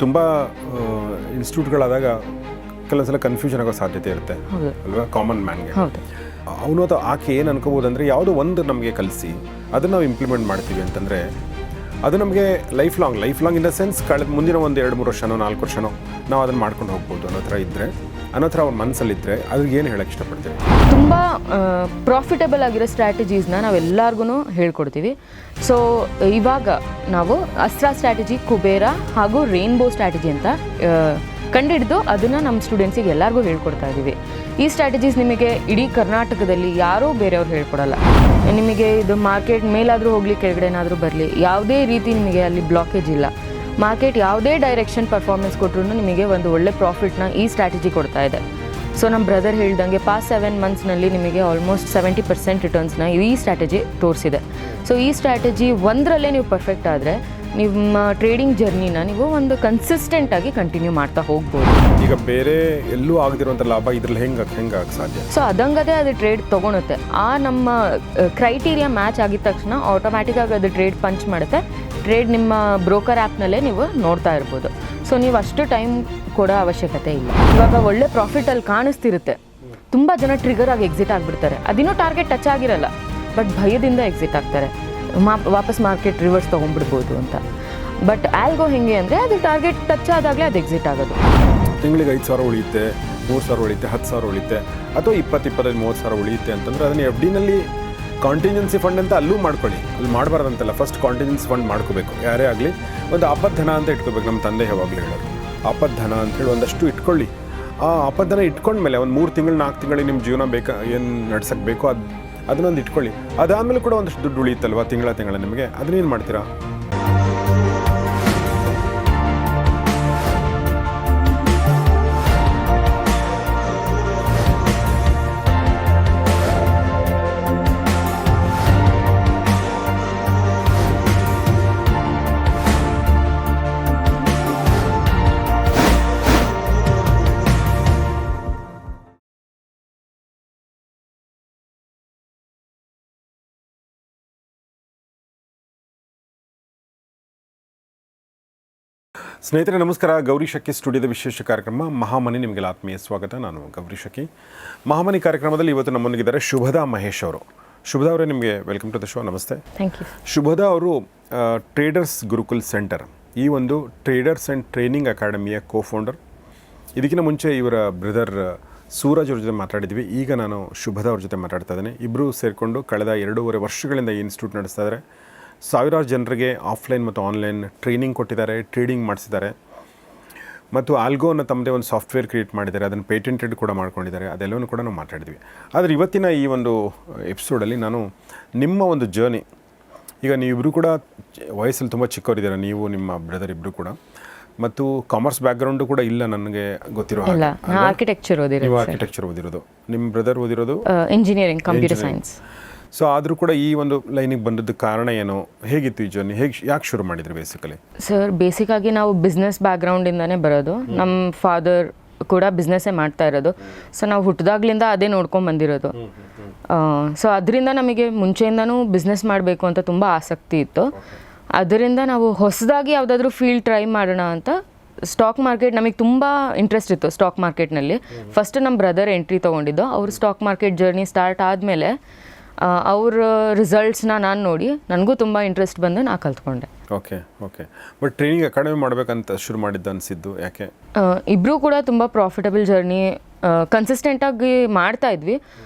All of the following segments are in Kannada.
ತುಂಬ ಇನ್ಸ್ಟಿಟ್ಯೂಟ್ಗಳಾದಾಗ ಕೆಲವು ಸಲ ಕನ್ಫ್ಯೂಷನ್ ಆಗೋ ಸಾಧ್ಯತೆ ಇರುತ್ತೆ ಅಲ್ವಾ, ಕಾಮನ್ ಮ್ಯಾನ್ಗೆ. ಅವನು ಅಥವಾ ಆಕೆ ಏನು ಅನ್ಕೋಬೋದಂದರೆ ಯಾವುದೋ ಒಂದು ನಮಗೆ ಕಲಿಸಿ ಅದನ್ನು ನಾವು ಇಂಪ್ಲಿಮೆಂಟ್ ಮಾಡ್ತೀವಿ ಅಂತಂದರೆ ಅದು ನಮಗೆ life long in the sense ಮುಂದಿನ ಒಂದು 2-3 ವರ್ಷನೋ 4 ವರ್ಷನೋ ನಾವು ಅದನ್ನು ಮಾಡ್ಕೊಂಡು ಹೋಗ್ಬೋದು ಅನ್ನೋ ಥರ ಇದ್ದರೆ, ಅನ್ನೋ ಥರ ಅವ್ರ ಮನಸ್ಸಲ್ಲಿದ್ದರೆ ಅದ್ರಿಗೆ ಏನು ಹೇಳಕ್ಕೆ ಇಷ್ಟಪಡ್ತೀವಿ? ತುಂಬ ಪ್ರಾಫಿಟಬಲ್ ಆಗಿರೋ ಸ್ಟ್ರಾಟಜೀಸ್ನ ನಾವೆಲ್ಲರಿಗೂ ಹೇಳ್ಕೊಡ್ತೀವಿ. ಸೊ ಇವಾಗ ನಾವು ಅಸ್ತ್ರ ಸ್ಟ್ರಾಟಜಿ, ಕುಬೇರ ಹಾಗೂ ರೇನ್ಬೋ ಸ್ಟ್ರಾಟಜಿ ಅಂತ ಕಂಡಿಡಿದು ಅದನ್ನು ನಮ್ಮ ಸ್ಟೂಡೆಂಟ್ಸಿಗೆ ಎಲ್ಲರಿಗೂ ಹೇಳ್ಕೊಡ್ತಾ ಇದ್ದೀವಿ. ಈ ಸ್ಟ್ರಾಟಜೀಸ್ ನಿಮಗೆ ಇಡೀ ಕರ್ನಾಟಕದಲ್ಲಿ ಯಾರೂ ಬೇರೆಯವ್ರು ಹೇಳ್ಕೊಡಲ್ಲ. ನಿಮಗೆ ಇದು ಮಾರ್ಕೆಟ್ ಮೇಲಾದರೂ ಹೋಗಲಿ, ಕೆಳಗಡೆನಾದರೂ ಬರಲಿ, ಯಾವುದೇ ರೀತಿ ನಿಮಗೆ ಅಲ್ಲಿ ಬ್ಲಾಕೇಜ್ ಇಲ್ಲ. ಮಾರ್ಕೆಟ್ ಯಾವುದೇ ಡೈರೆಕ್ಷನ್ ಪರ್ಫಾರ್ಮೆನ್ಸ್ ಕೊಟ್ಟರು ನಿಮಗೆ ಒಂದು ಒಳ್ಳೆ ಪ್ರಾಫಿಟ್ನ ಈ ಸ್ಟ್ರಾಟಜಿ ಕೊಡ್ತಾ ಇದೆ. ಸೊ ನಮ್ಮ ಬ್ರದರ್ ಹೇಳ್ದಂಗೆ ಪಾಸ್ಟ್ 7 ಮಂತ್ಸ್ನಲ್ಲಿ ನಿಮಗೆ ಆಲ್ಮೋಸ್ಟ್ 70% ರಿಟರ್ನ್ಸ್ನ ಈ ಸ್ಟ್ರಾಟಜಿ ತೋರಿಸಿದೆ. ಸೊ ಈ ಸ್ಟ್ರಾಟಜಿ ಒಂದರಲ್ಲೇ ನೀವು ಪರ್ಫೆಕ್ಟ್ ಆದರೆ ನಿಮ್ಮ ಟ್ರೇಡಿಂಗ್ ಜರ್ನಿನ ನೀವು ಒಂದು ಕನ್ಸಿಸ್ಟೆಂಟಾಗಿ ಕಂಟಿನ್ಯೂ ಮಾಡ್ತಾ ಹೋಗ್ಬೋದು. ಈಗ ಬೇರೆ ಎಲ್ಲೂ ಆಗದಿರುವಂಥ ಲಾಭ ಇದ್ರಲ್ಲಿ ಹೆಂಗೆ ಸಾಧ್ಯ? ಸೊ ಅದಂಗದೇ ಅದು ಟ್ರೇಡ್ ತೊಗೊಳುತ್ತೆ. ಆ ನಮ್ಮ ಕ್ರೈಟೀರಿಯಾ ಮ್ಯಾಚ್ ಆಗಿದ ತಕ್ಷಣ ಆಟೋಮ್ಯಾಟಿಕ್ಕಾಗಿ ಅದು ಟ್ರೇಡ್ ಪಂಚ್ ಮಾಡುತ್ತೆ. ಟ್ರೇಡ್ ನಿಮ್ಮ ಬ್ರೋಕರ್ ಆ್ಯಪ್ನಲ್ಲೇ ನೀವು ನೋಡ್ತಾ ಇರ್ಬೋದು. ಸೊ ನೀವು ಅಷ್ಟು ಟೈಮ್ ಕೊಡೋ ಅವಶ್ಯಕತೆ ಇಲ್ಲ. ಇವಾಗ ಒಳ್ಳೆ ಪ್ರಾಫಿಟಲ್ಲಿ ಕಾಣಿಸ್ತಿರುತ್ತೆ, ತುಂಬ ಜನ ಟ್ರಿಗರ್ ಆಗಿ ಎಕ್ಸಿಟ್ ಆಗಿಬಿಡ್ತಾರೆ. ಅದಿನ್ನೂ ಟಾರ್ಗೆಟ್ ಟಚ್ ಆಗಿರಲ್ಲ, ಬಟ್ ಭಯದಿಂದ ಎಕ್ಸಿಟ್ ಆಗ್ತಾರೆ, ವಾಪಸ್ ಮಾರ್ಕೆಟ್ ರಿವರ್ಸ್ ತೊಗೊಂಡ್ಬಿಡ್ಬೋದು ಅಂತ. ಬಟ್ ಆಲ್ಗೋ ಹೆಂಗೆ ಅಂದರೆ ಅದು ಟಾರ್ಗೆಟ್ ಟಚ್ ಆದಾಗಲೇ ಅದು ಎಕ್ಸಿಟ್ ಆಗೋದು. ತಿಂಗಳಿಗೆ 5,000 ಉಳಿಯುತ್ತೆ, 3,000 ಉಳಿಯುತ್ತೆ, 10,000 ಉಳಿಯುತ್ತೆ, ಅಥವಾ 20-25-30,000 ಉಳಿಯುತ್ತೆ ಅಂತಂದರೆ ಅದನ್ನು ಎಫ್ ಡಿನಲ್ಲಿ ಕಾಂಟಿಜೆನ್ಸಿ ಫಂಡ್ ಅಂತ ಅಲ್ಲೂ ಮಾಡ್ಕೊಳ್ಳಿ. ಅಲ್ಲಿ ಮಾಡಬಾರ್ದಂತಲ್ಲ, ಫಸ್ಟ್ ಕಾಂಟಿಜೆನ್ಸಿ ಫಂಡ್ ಮಾಡ್ಕೋಬೇಕು. ಯಾರೇ ಆಗಲಿ ಒಂದು ಆಪದ್ಧನ ಅಂತ ಇಟ್ಕೋಬೇಕು. ನಮ್ಮ ತಂದೆ ಯಾವಾಗಲೂ ಹೇಳೋರು ಆಪದ್ಧನ ಅಂತೇಳಿ ಒಂದಷ್ಟು ಇಟ್ಕೊಳ್ಳಿ. ಆ ಆಪದ್ಧನ ಇಟ್ಕೊಂಡ್ಮೇಲೆ ಒಂದು 3 ತಿಂಗಳು 4 ತಿಂಗಳಿಗೆ ನಿಮ್ಮ ಜೀವನ ಏನು ನಡ್ಸಕ್ಕೆ ಬೇಕೋ ಅದನ್ನೊಂದು ಇಟ್ಕೊಳ್ಳಿ. ಅದಾದಮೇಲೆ ಕೂಡ ಒಂದಷ್ಟು ದುಡ್ಡು ಉಳಿಯುತ್ತಲ್ವ ತಿಂಗಳ ನಿಮಗೆ, ಅದನ್ನೇನು ಮಾಡ್ತೀರಾ? ಸ್ನೇಹಿತರೆ ನಮಸ್ಕಾರ. ಗೌರಿ ಶಕ್ಕಿ ಸ್ಟುಡಿಯೋದ ವಿಶೇಷ ಕಾರ್ಯಕ್ರಮ ಮಹಾಮನಿ ನಿಮಗೆಲ್ಲ ಆತ್ಮೀಯ ಸ್ವಾಗತ. ನಾನು ಗೌರಿ ಶಕ್ಕಿ. ಮಹಾಮನಿ ಕಾರ್ಯಕ್ರಮದಲ್ಲಿ ಇವತ್ತು ನಮ್ಮೊಂದಿಗಿದ್ದಾರೆ ಶುಭದಾ ಮಹೇಶ್ ಅವರು. ಶುಭದಾ ಅವರೇ, ನಿಮಗೆ ವೆಲ್ಕಮ್ ಟು ದ ಶೋ. ನಮಸ್ತೆ. Thank you. ಶುಭದಾ ಅವರು ಟ್ರೇಡರ್ಸ್ ಗುರುಕುಲ್ ಸೆಂಟರ್, ಈ ಒಂದು ಟ್ರೇಡರ್ಸ್ ಆ್ಯಂಡ್ ಟ್ರೈನಿಂಗ್ ಅಕಾಡೆಮಿಯ ಕೋಫೌಂಡರ್. ಇದಕ್ಕಿಂತ ಮುಂಚೆ ಇವರ ಬ್ರದರ್ ಸೂರಜ್ ಅವ್ರ ಜೊತೆ ಮಾತಾಡಿದ್ವಿ. ಈಗ ನಾನು ಶುಭದಾ ಅವ್ರ ಜೊತೆ ಮಾತಾಡ್ತಾ ಇದ್ದೇನೆ. ಇಬ್ಬರು ಸೇರಿಕೊಂಡು ಕಳೆದ 2.5 ವರ್ಷಗಳಿಂದ ಈ ಇನ್ಸ್ಟಿಟ್ಯೂಟ್ ನಡೆಸ್ತಾ ಇದ್ದಾರೆ. ಸಾವಿರಾರು ಜನರಿಗೆ ಆಫ್ಲೈನ್ ಮತ್ತು ಆನ್ಲೈನ್ ಟ್ರೈನಿಂಗ್ ಕೊಟ್ಟಿದ್ದಾರೆ, ಟ್ರೇಡಿಂಗ್ ಮಾಡಿಸಿದ್ದಾರೆ, ಮತ್ತು ಆಲ್ಗೋನ ತಮ್ಮದೇ ಒಂದು ಸಾಫ್ಟ್ವೇರ್ ಕ್ರಿಯೇಟ್ ಮಾಡಿದ್ದಾರೆ. ಅದನ್ನು ಪೇಟೆಂಟೆಡ್ ಕೂಡ ಮಾಡ್ಕೊಂಡಿದ್ದಾರೆ. ಅದೆಲ್ಲವೂ ಕೂಡ ನಾವು ಮಾತಾಡಿದ್ವಿ. ಆದರೆ ಇವತ್ತಿನ ಈ ಒಂದು ಎಪಿಸೋಡಲ್ಲಿ ನಾನು ನಿಮ್ಮ ಒಂದು ಜರ್ನಿ, ಈಗ ನೀವಿಬ್ಬರು ಕೂಡ ವಯಸ್ಸಲ್ಲಿ ತುಂಬ ಚಿಕ್ಕವರಿದ್ದೀರ, ನೀವು ನಿಮ್ಮ ಬ್ರದರ್ ಇಬ್ಬರು ಕೂಡ, ಮತ್ತು ಕಾಮರ್ಸ್ ಬ್ಯಾಕ್ಗ್ರೌಂಡು ಕೂಡ ಇಲ್ಲ ನನಗೆ ಗೊತ್ತಿರೋ ಹಾಗೆ. ಆರ್ಕಿಟೆಕ್ಚರ್ ಓದಿರೋದು, ನಿಮ್ಮ ಬ್ರದರ್ ಓದಿರೋದು ಇಂಜಿನಿಯರಿಂಗ್, ಕಂಪ್ಯೂಟರ್ ಸೈನ್ಸ್. ಸೊ ಆದರೂ ಕೂಡ ಈ ಒಂದು ಲೈನಿಗೆ ಬಂದದ್ದು ಕಾರಣ ಏನು, ಹೇಗಿತ್ತು ಈ ಜರ್ನಿ, ಯಾಕೆ ಶುರು ಮಾಡಿದ್ರಿ ಬೇಸಿಕಲಿ? ಸರ್, ಬೇಸಿಕಾಗಿ ನಾವು ಬಿಸ್ನೆಸ್ ಬ್ಯಾಕ್ಗ್ರೌಂಡಿಂದನೇ ಬರೋದು. ನಮ್ಮ ಫಾದರ್ ಕೂಡ ಬಿಸ್ನೆಸ್ಸೇ ಮಾಡ್ತಾ ಇರೋದು. ಸೊ ನಾವು ಹುಟ್ಟಿದಾಗ್ಲಿಂದ ಅದೇ ನೋಡ್ಕೊಂಡು ಬಂದಿರೋದು. ಸೊ ಅದರಿಂದ ನಮಗೆ ಮುಂಚೆಯಿಂದನೂ ಬಿಸ್ನೆಸ್ ಮಾಡಬೇಕು ಅಂತ ತುಂಬ ಆಸಕ್ತಿ ಇತ್ತು. ಅದರಿಂದ ನಾವು ಹೊಸದಾಗಿ ಯಾವುದಾದ್ರೂ ಫೀಲ್ಡ್ ಟ್ರೈ ಮಾಡೋಣ ಅಂತ, ಸ್ಟಾಕ್ ಮಾರ್ಕೆಟ್ ನಮಗೆ ತುಂಬ ಇಂಟ್ರೆಸ್ಟ್ ಇತ್ತು. ಸ್ಟಾಕ್ ಮಾರ್ಕೆಟ್ನಲ್ಲಿ ಫಸ್ಟ್ ನಮ್ಮ ಬ್ರದರ್ ಎಂಟ್ರಿ ತೊಗೊಂಡಿದ್ದು. ಅವರು ಸ್ಟಾಕ್ ಮಾರ್ಕೆಟ್ ಜರ್ನಿ ಸ್ಟಾರ್ಟ್ ಆದಮೇಲೆ ಅವ್ರ ರಿಸಲ್ಟ್ಸ್ನ ನಾನು ನೋಡಿ ನನಗೂ ತುಂಬ ಇಂಟ್ರೆಸ್ಟ್ ಬಂದು ನಾನು ಕಲ್ತ್ಕೊಂಡೆ. ಓಕೆ. ಬಟ್ ಟ್ರೈನಿಂಗ್ ಅಕಾಡೆಮಿ ಮಾಡಬೇಕಂತ ಶುರು ಮಾಡಿದ್ದು ಅನಿಸಿದ್ದು ಯಾಕೆ? ಇಬ್ಬರೂ ಕೂಡ ತುಂಬ ಪ್ರಾಫಿಟಬಲ್ ಜರ್ನಿ ಕನ್ಸಿಸ್ಟೆಂಟಾಗಿ ಮಾಡ್ತಾ ಇದ್ವಿ.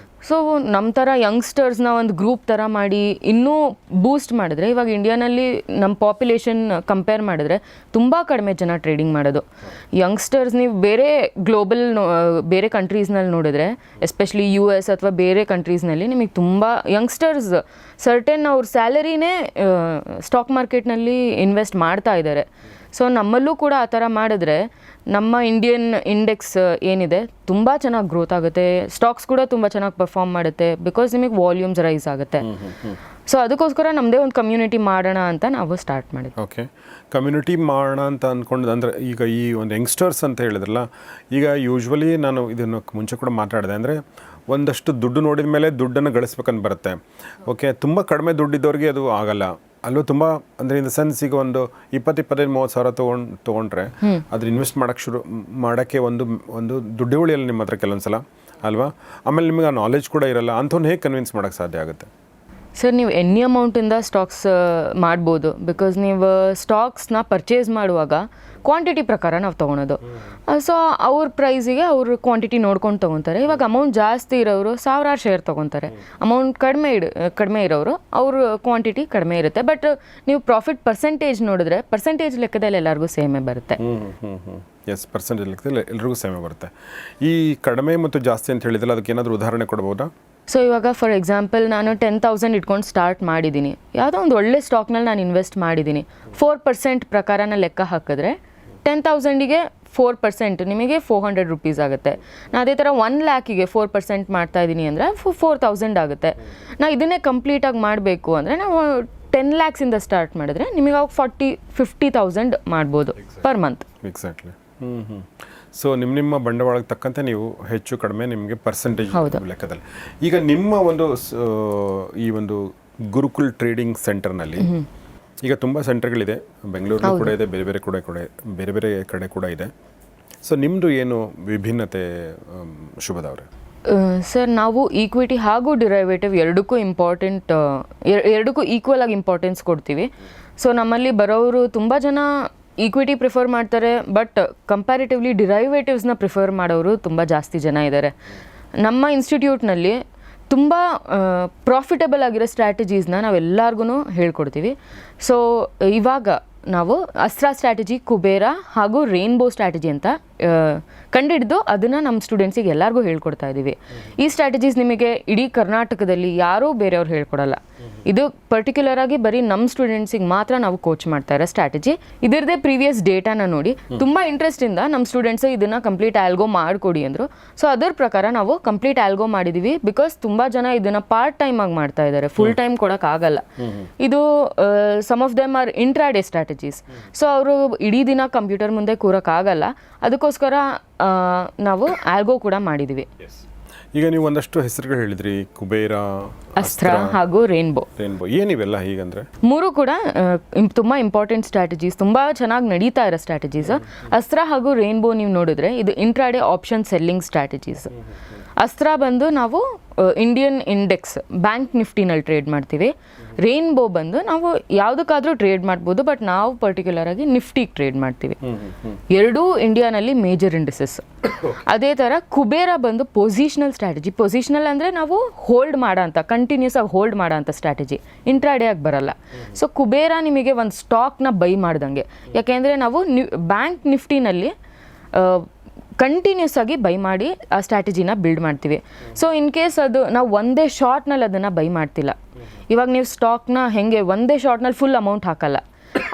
ಸೊ ನಮ್ಮ ಥರ ಯಂಗ್ಸ್ಟರ್ಸ್ನ ಒಂದು ಗ್ರೂಪ್ ಥರ ಮಾಡಿ ಇನ್ನೂ ಬೂಸ್ಟ್ ಮಾಡಿದ್ರೆ, ಇವಾಗ ಇಂಡಿಯಾನಲ್ಲಿ ನಮ್ಮ ಪಾಪ್ಯುಲೇಷನ್ ಕಂಪೇರ್ ಮಾಡಿದ್ರೆ ತುಂಬ ಕಡಿಮೆ ಜನ ಟ್ರೇಡಿಂಗ್ ಮಾಡೋದು. ಯಂಗ್ಸ್ಟರ್ಸ್ ನೀವು ಬೇರೆ ಗ್ಲೋಬಲ್ ಬೇರೆ ಕಂಟ್ರೀಸ್ನಲ್ಲಿ ನೋಡಿದ್ರೆ, ಎಸ್ಪೆಷಲಿ US ಅಥವಾ ಬೇರೆ ಕಂಟ್ರೀಸ್ನಲ್ಲಿ ನಿಮಗೆ ತುಂಬ ಯಂಗ್ಸ್ಟರ್ಸ್ ಸರ್ಟೆನ್ ಅವ್ರ ಸ್ಯಾಲರಿನೇ ಸ್ಟಾಕ್ ಮಾರ್ಕೆಟ್ನಲ್ಲಿ ಇನ್ವೆಸ್ಟ್ ಮಾಡ್ತಾ ಇದ್ದಾರೆ. ಸೊ ನಮ್ಮಲ್ಲೂ ಕೂಡ ಆ ಥರ ಮಾಡಿದ್ರೆ ನಮ್ಮ ಇಂಡಿಯನ್ ಇಂಡೆಕ್ಸ್ ಏನಿದೆ ತುಂಬ ಚೆನ್ನಾಗಿ ಗ್ರೋತ್ ಆಗುತ್ತೆ, ಸ್ಟಾಕ್ಸ್ ಕೂಡ ತುಂಬ ಚೆನ್ನಾಗಿ ಪರ್ಫಾರ್ಮ್ ಮಾಡುತ್ತೆ, ಬಿಕಾಸ್ ನಿಮಗೆ ವಾಲ್ಯೂಮ್ಸ್ ರೈಸ್ ಆಗುತ್ತೆ. ಸೊ ಅದಕ್ಕೋಸ್ಕರ ನಮ್ಮದೇ ಒಂದು ಕಮ್ಯುನಿಟಿ ಮಾಡೋಣ ಅಂತ ನಾವು ಸ್ಟಾರ್ಟ್ ಮಾಡಿದ್ವಿ. ಓಕೆ, ಕಮ್ಯುನಿಟಿ ಮಾಡೋಣ ಅಂತ ಅಂದ್ಕೊಂಡು, ಅಂದರೆ ಈಗ ಈ ಒಂದು ಯಂಗ್ಸ್ಟರ್ಸ್ ಅಂತ ಹೇಳಿದ್ರಲ್ಲ, ಈಗ ಯೂಶ್ವಲಿ ನಾನು ಇದನ್ನು ಮುಂಚೆ ಕೂಡ ಮಾತಾಡಿದೆ, ಅಂದರೆ ಒಂದಷ್ಟು ದುಡ್ಡು ನೋಡಿದ ಮೇಲೆ ದುಡ್ಡನ್ನು ಗಳಿಸ್ಬೇಕಂತ ಬರುತ್ತೆ. ಓಕೆ, ತುಂಬ ಕಡಿಮೆ ದುಡ್ಡಿದ್ದವ್ರಿಗೆ ಅದು ಆಗಲ್ಲ. ಅಲ್ಲೂ ತುಂಬ ಅಂದರೆ ಇನ್ ದ ಸೆನ್ಸ್ ಈಗ ಒಂದು 20-25-30 ಸಾವಿರ ತೊಗೊಂಡ್ರೆ ಅದ್ರ ಇನ್ವೆಸ್ಟ್ ಮಾಡೋಕ್ಕೆ ಒಂದು ದುಡ್ಡು ಉಳಿಯಲ್ಲ ನಿಮ್ಮ ಹತ್ರ ಕೆಲವೊಂದ್ಸಲ ಅಲ್ವಾ? ಆಮೇಲೆ ನಿಮಗೆ ಆ ನಾಲೆಜ್ ಕೂಡ ಇರಲ್ಲ, ಅಂಥವ್ನು ಹೇಗೆ ಕನ್ವಿನ್ಸ್ ಮಾಡೋಕ್ಕೆ ಸಾಧ್ಯ ಆಗುತ್ತೆ? ಸರ್ ನೀವು ಎನಿ ಅಮೌಂಟಿಂದ ಸ್ಟಾಕ್ಸ್ ಮಾಡ್ಬೋದು. ಬಿಕಾಸ್ ನೀವು ಸ್ಟಾಕ್ಸ್ನ ಪರ್ಚೇಸ್ ಮಾಡುವಾಗ ಕ್ವಾಂಟಿಟಿ ಪ್ರಕಾರ ನಾವು ತೊಗೊಳೋದು. ಸೊ ಅವ್ರ ಪ್ರೈಸಿಗೆ ಅವರು ಕ್ವಾಂಟಿಟಿ ನೋಡ್ಕೊಂಡು ತೊಗೊತಾರೆ. ಇವಾಗ ಅಮೌಂಟ್ ಜಾಸ್ತಿ ಇರೋರು 1000 ಶೇರ್ ತೊಗೊತಾರೆ. ಅಮೌಂಟ್ ಕಡಿಮೆ ಇರೋರು ಅವ್ರ ಕ್ವಾಂಟಿಟಿ ಕಡಿಮೆ ಇರುತ್ತೆ. ಬಟ್ ನೀವು ಪ್ರಾಫಿಟ್ ಪರ್ಸೆಂಟೇಜ್ ನೋಡಿದ್ರೆ ಪರ್ಸೆಂಟೇಜ್ ಲೆಕ್ಕದಲ್ಲಿ ಎಲ್ಲರಿಗೂ ಸೇಮೇ ಬರುತ್ತೆ. ಎಸ್, ಪರ್ಸೆಂಟೇಜ್ ಲೆಕ್ಕದಲ್ಲಿ ಎಲ್ರಿಗೂ ಸೇಮೇ ಬರುತ್ತೆ. ಈ ಕಡಿಮೆ ಮತ್ತು ಜಾಸ್ತಿ ಅಂತ ಹೇಳಿದ್ರೆ ಅದಕ್ಕೆ ಏನಾದರೂ ಉದಾಹರಣೆ ಕೊಡ್ಬೋದಾ? ಸೊ ಇವಾಗ ಫಾರ್ ಎಕ್ಸಾಂಪಲ್ ನಾನು 10,000 ಇಟ್ಕೊಂಡು ಸ್ಟಾರ್ಟ್ ಮಾಡಿದ್ದೀನಿ. ಯಾವುದೋ ಒಂದು ಒಳ್ಳೆ ಸ್ಟಾಕ್ನಲ್ಲಿ ನಾನು ಇನ್ವೆಸ್ಟ್ ಮಾಡಿದ್ದೀನಿ. 4% ಪ್ರಕಾರನ ಲೆಕ್ಕ ಹಾಕಿದ್ರೆ 10,000ಗೆ 4% ನಿಮಗೆ 400 ರುಪೀಸ್ ಆಗುತ್ತೆ. ನಾನು ಅದೇ ಥರ 1 ಲ್ಯಾಕಿಗೆ 4% ಮಾಡ್ತಾ ಇದ್ದೀನಿ ಅಂದರೆ 4,000 ಆಗುತ್ತೆ. ನಾವು ಇದನ್ನೇ ಕಂಪ್ಲೀಟಾಗಿ ಮಾಡಬೇಕು ಅಂದರೆ ನಾವು 10 ಲ್ಯಾಕ್ಸಿಂದ ಸ್ಟಾರ್ಟ್ ಮಾಡಿದ್ರೆ ನಿಮಗೆ ಅವಾಗ 40-50,000 ಮಾಡ್ಬೋದು ಪರ್ ಮಂತ್. ಎಕ್ಸಾಕ್ಟ್ಲಿ. ಸೊ ನಿಮ್ಮ ಬಂಡವಾಳಕ್ಕೆ ತಕ್ಕಂತೆ ನೀವು ಹೆಚ್ಚು ಕಡಿಮೆ ನಿಮಗೆ ಪರ್ಸೆಂಟೇಜ್ ಲೆಕ್ಕದಲ್ಲಿ. ಈಗ ನಿಮ್ಮ ಈ ಒಂದು ಗುರುಕುಲ್ ಟ್ರೇಡಿಂಗ್ ಸೆಂಟರ್ನಲ್ಲಿ ಈಗ ತುಂಬ ಸೆಂಟರ್ಗಳಿದೆ, ಬೆಂಗಳೂರು ಕೂಡ ಇದೆ, ಬೇರೆ ಬೇರೆ ಕಡೆ ಕೂಡ ಇದೆ. ಸೊ ನಿಮ್ಮದು ಏನು ವಿಭಿನ್ನತೆ ಶುಭದಾ ಅವರೇ? ಸರ್ ನಾವು ಈಕ್ವಿಟಿ ಹಾಗೂ ಡಿರೈವೇಟಿವ್ ಎರಡಕ್ಕೂ ಈಕ್ವಲ್ ಆಗಿ ಇಂಪಾರ್ಟೆನ್ಸ್ ಕೊಡ್ತೀವಿ. ಸೊ ನಮ್ಮಲ್ಲಿ ಬರೋರು ತುಂಬ ಜನ ಈಕ್ವಿಟಿ ಪ್ರಿಫರ್ ಮಾಡ್ತಾರೆ, ಬಟ್ ಕಂಪ್ಯಾರಿಟಿವ್ಲಿ ಡಿರೈವೇಟಿವ್ಸ್ನ ಪ್ರಿಫರ್ ಮಾಡೋರು ತುಂಬ ಜಾಸ್ತಿ ಜನ ಇದ್ದಾರೆ. ನಮ್ಮ ಇನ್ಸ್ಟಿಟ್ಯೂಟ್ನಲ್ಲಿ ತುಂಬ ಪ್ರಾಫಿಟಬಲ್ ಆಗಿರೋ ಸ್ಟ್ರಾಟಜೀಸ್ನ ನಾವೆಲ್ಲರಿಗೂ ಹೇಳ್ಕೊಡ್ತೀವಿ. ಸೊ ಇವಾಗ ನಾವು ಅಸ್ತ್ರ ಸ್ಟ್ರಾಟಜಿ, ಕುಬೇರ ಹಾಗೂ ರೇನ್ಬೋ ಸ್ಟ್ರಾಟಜಿ ಅಂತ ಕಂಡಿಡಿದು ಅದನ್ನು ನಮ್ಮ ಸ್ಟೂಡೆಂಟ್ಸಿಗೆ ಎಲ್ಲರಿಗೂ ಹೇಳ್ಕೊಡ್ತಾ ಇದ್ದೀವಿ. ಈ ಸ್ಟ್ರಾಟಜೀಸ್ ನಿಮಗೆ ಇಡೀ ಕರ್ನಾಟಕದಲ್ಲಿ ಯಾರೂ ಬೇರೆಯವ್ರು ಹೇಳ್ಕೊಡಲ್ಲ. ಇದು ಪರ್ಟಿಕ್ಯುಲರ್ ಆಗಿ ಬರೀ ನಮ್ಮ ಸ್ಟೂಡೆಂಟ್ಸಿಗೆ ಮಾತ್ರ ನಾವು ಕೋಚ್ ಮಾಡ್ತಾ ಇರೋ ಸ್ಟ್ರಾಟಜಿ. ಇದರದೇ ಪ್ರೀವಿಯಸ್ ಡೇಟಾನ ನೋಡಿ ತುಂಬ ಇಂಟ್ರೆಸ್ಟಿಂದ ನಮ್ಮ ಸ್ಟೂಡೆಂಟ್ಸು ಇದನ್ನು ಕಂಪ್ಲೀಟ್ ಆಲ್ಗೋ ಮಾಡಿಕೊಡಿ ಅಂದರು. ಸೊ ಅದರ ಪ್ರಕಾರ ನಾವು ಕಂಪ್ಲೀಟ್ ಆಲ್ಗೋ ಮಾಡಿದ್ದೀವಿ. ಬಿಕಾಸ್ ತುಂಬ ಜನ ಇದನ್ನು ಪಾರ್ಟ್ ಟೈಮ್ ಆಗಿ ಮಾಡ್ತಾ ಇದ್ದಾರೆ, ಫುಲ್ ಟೈಮ್ ಕೊಡೋಕ್ಕಾಗಲ್ಲ. ಇದು some of them are intraday strategies. So ಅವರು ಇಡೀ ದಿನ ಕಂಪ್ಯೂಟರ್ ಮುಂದೆ ಕೂರೋಕ್ಕಾಗಲ್ಲ, ಅದಕ್ಕೋಸ್ಕರ ನಾವು ಆಲ್ಗೋ ಕೂಡ ಮಾಡಿದ್ದೀವಿ. ಈಗ ನೀವು ಒಂದಷ್ಟು ಹೆಸರುಗಳು ಹೇಳಿದ್ರಿ, ಕುಬೇರ, ಅಸ್ತ್ರ ಹಾಗೂ ರೇನ್ಬೋ. ಏನಿವೆಲ್ಲ ಹೀಗಂದ್ರೆ? ಮೂರು ಕೂಡ ತುಂಬ ಇಂಪಾರ್ಟೆಂಟ್ ಸ್ಟ್ರಾಟಜೀಸ್, ತುಂಬ ಚೆನ್ನಾಗಿ ನಡೀತಾ ಇರೋ ಸ್ಟ್ರಾಟಜೀಸ್. ಅಸ್ತ್ರ ಹಾಗೂ ರೇನ್ಬೋ ನೀವು ನೋಡಿದ್ರೆ ಇದು ಇಂಟ್ರಾಡೇ ಆಪ್ಷನ್ ಸೆಲ್ಲಿಂಗ್ ಸ್ಟ್ರಾಟಜೀಸ್. ಅಸ್ತ್ರ ಬಂದು ನಾವು ಇಂಡಿಯನ್ ಇಂಡೆಕ್ಸ್ ಬ್ಯಾಂಕ್ ನಿಫ್ಟಿನಲ್ಲಿ ಟ್ರೇಡ್ ಮಾಡ್ತೀವಿ. ರೇನ್ಬೋ ಬಂದು ನಾವು ಯಾವುದಕ್ಕಾದರೂ ಟ್ರೇಡ್ ಮಾಡ್ಬೋದು, ಬಟ್ ನಾವು ಪರ್ಟಿಕ್ಯುಲರ್ ಆಗಿ ನಿಫ್ಟಿಗೆ ಟ್ರೇಡ್ ಮಾಡ್ತೀವಿ. ಎರಡೂ ಇಂಡಿಯಾನಲ್ಲಿ ಮೇಜರ್ ಇಂಡಿಸಸ್. ಅದೇ ಥರ ಕುಬೇರ ಬಂದು ಪೊಸಿಷನಲ್ ಸ್ಟ್ರಾಟಜಿ. ಪೊಸಿಷನಲ್ ಅಂದರೆ ನಾವು ಹೋಲ್ಡ್ ಮಾಡೋ ಅಂತ, ಕಂಟಿನ್ಯೂಸ್ ಆಗಿ ಹೋಲ್ಡ್ ಮಾಡೋ ಅಂಥ ಸ್ಟ್ರಾಟಜಿ, ಇಂಟ್ರಾಡೇ ಆಗಿ ಬರಲ್ಲ. ಸೊ ಕುಬೇರ ನಿಮಗೆ ಒಂದು ಸ್ಟಾಕ್ನ ಬೈ ಮಾಡ್ದಂಗೆ, ಯಾಕೆಂದರೆ ನಾವು ಬ್ಯಾಂಕ್ ನಿಫ್ಟಿನಲ್ಲಿ ಕಂಟಿನ್ಯೂಸ್ ಆಗಿ ಬೈ ಮಾಡಿ ಆ ಸ್ಟ್ರಾಟಜಿನ ಬಿಲ್ಡ್ ಮಾಡ್ತೀವಿ. ಸೊ ಇನ್ ಕೇಸ್ ಅದು ನಾವು ಒಂದೇ ಶಾರ್ಟ್ನಲ್ಲಿ ಅದನ್ನು ಬೈ ಮಾಡ್ತಿಲ್ಲ. ಇವಾಗ ನೀವು ಸ್ಟಾಕ್ನ ಹೆಂಗೆ ಒಂದೇ ಶಾರ್ಟ್ನಲ್ಲಿ ಫುಲ್ ಅಮೌಂಟ್ ಹಾಕಲ್ಲ,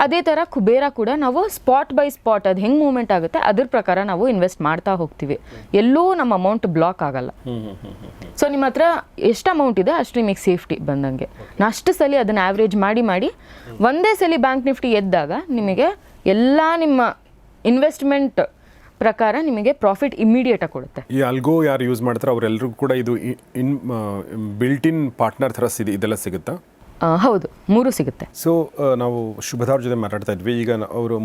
ಅದೇ ಥರ ಕುಬೇರ ಕೂಡ ನಾವು ಸ್ಪಾಟ್ ಬೈ ಸ್ಪಾಟ್ ಅದು ಹೆಂಗೆ ಮೂವ್ಮೆಂಟ್ ಆಗುತ್ತೆ ಅದ್ರ ಪ್ರಕಾರ ನಾವು ಇನ್ವೆಸ್ಟ್ ಮಾಡ್ತಾ ಹೋಗ್ತೀವಿ. ಎಲ್ಲೂ ನಮ್ಮ ಅಮೌಂಟ್ ಬ್ಲಾಕ್ ಆಗಲ್ಲ. ಸೊ ನಿಮ್ಮ ಹತ್ರ ಎಷ್ಟು ಅಮೌಂಟ್ ಇದೆ ಅಷ್ಟು ನಿಮಗೆ ಸೇಫ್ಟಿ ಬಂದಂಗೆ. ಅಷ್ಟು ಸಲ ಅದನ್ನು ಆವ್ರೇಜ್ ಮಾಡಿ ಒಂದೇ ಸಲ ಬ್ಯಾಂಕ್ ನಿಫ್ಟಿ ಎದ್ದಾಗ ನಿಮಗೆ ಎಲ್ಲ ನಿಮ್ಮ ಇನ್ವೆಸ್ಟ್ಮೆಂಟ್ ಪ್ರಕಾರ ನಿಮಗೆ ಪ್ರಾಫಿಟ್ ಇಮಿಡಿಯೇಟಾಗಿ ಕೊಡುತ್ತೆ. ಈ ಅಲ್ಗೋ ಯಾರು ಯೂಸ್ ಮಾಡ್ತಾರೆ ಅವರೆಲ್ಲರಿಗೂ ಕೂಡ ಇದು ಬಿಲ್ಟ್ ಇನ್ ಪಾರ್ಟ್ನರ್ ಥರ ಇದೆಲ್ಲ ಸಿಗುತ್ತಾ? ಹೌದು, ಮೂರು ಸಿಗುತ್ತೆ. ಸೊ ನಾವು ಶುಭದಾ ಅವ್ರ ಜೊತೆ ಮಾತಾಡ್ತಾ ಇದ್ವಿ. ಈಗ ಅವರು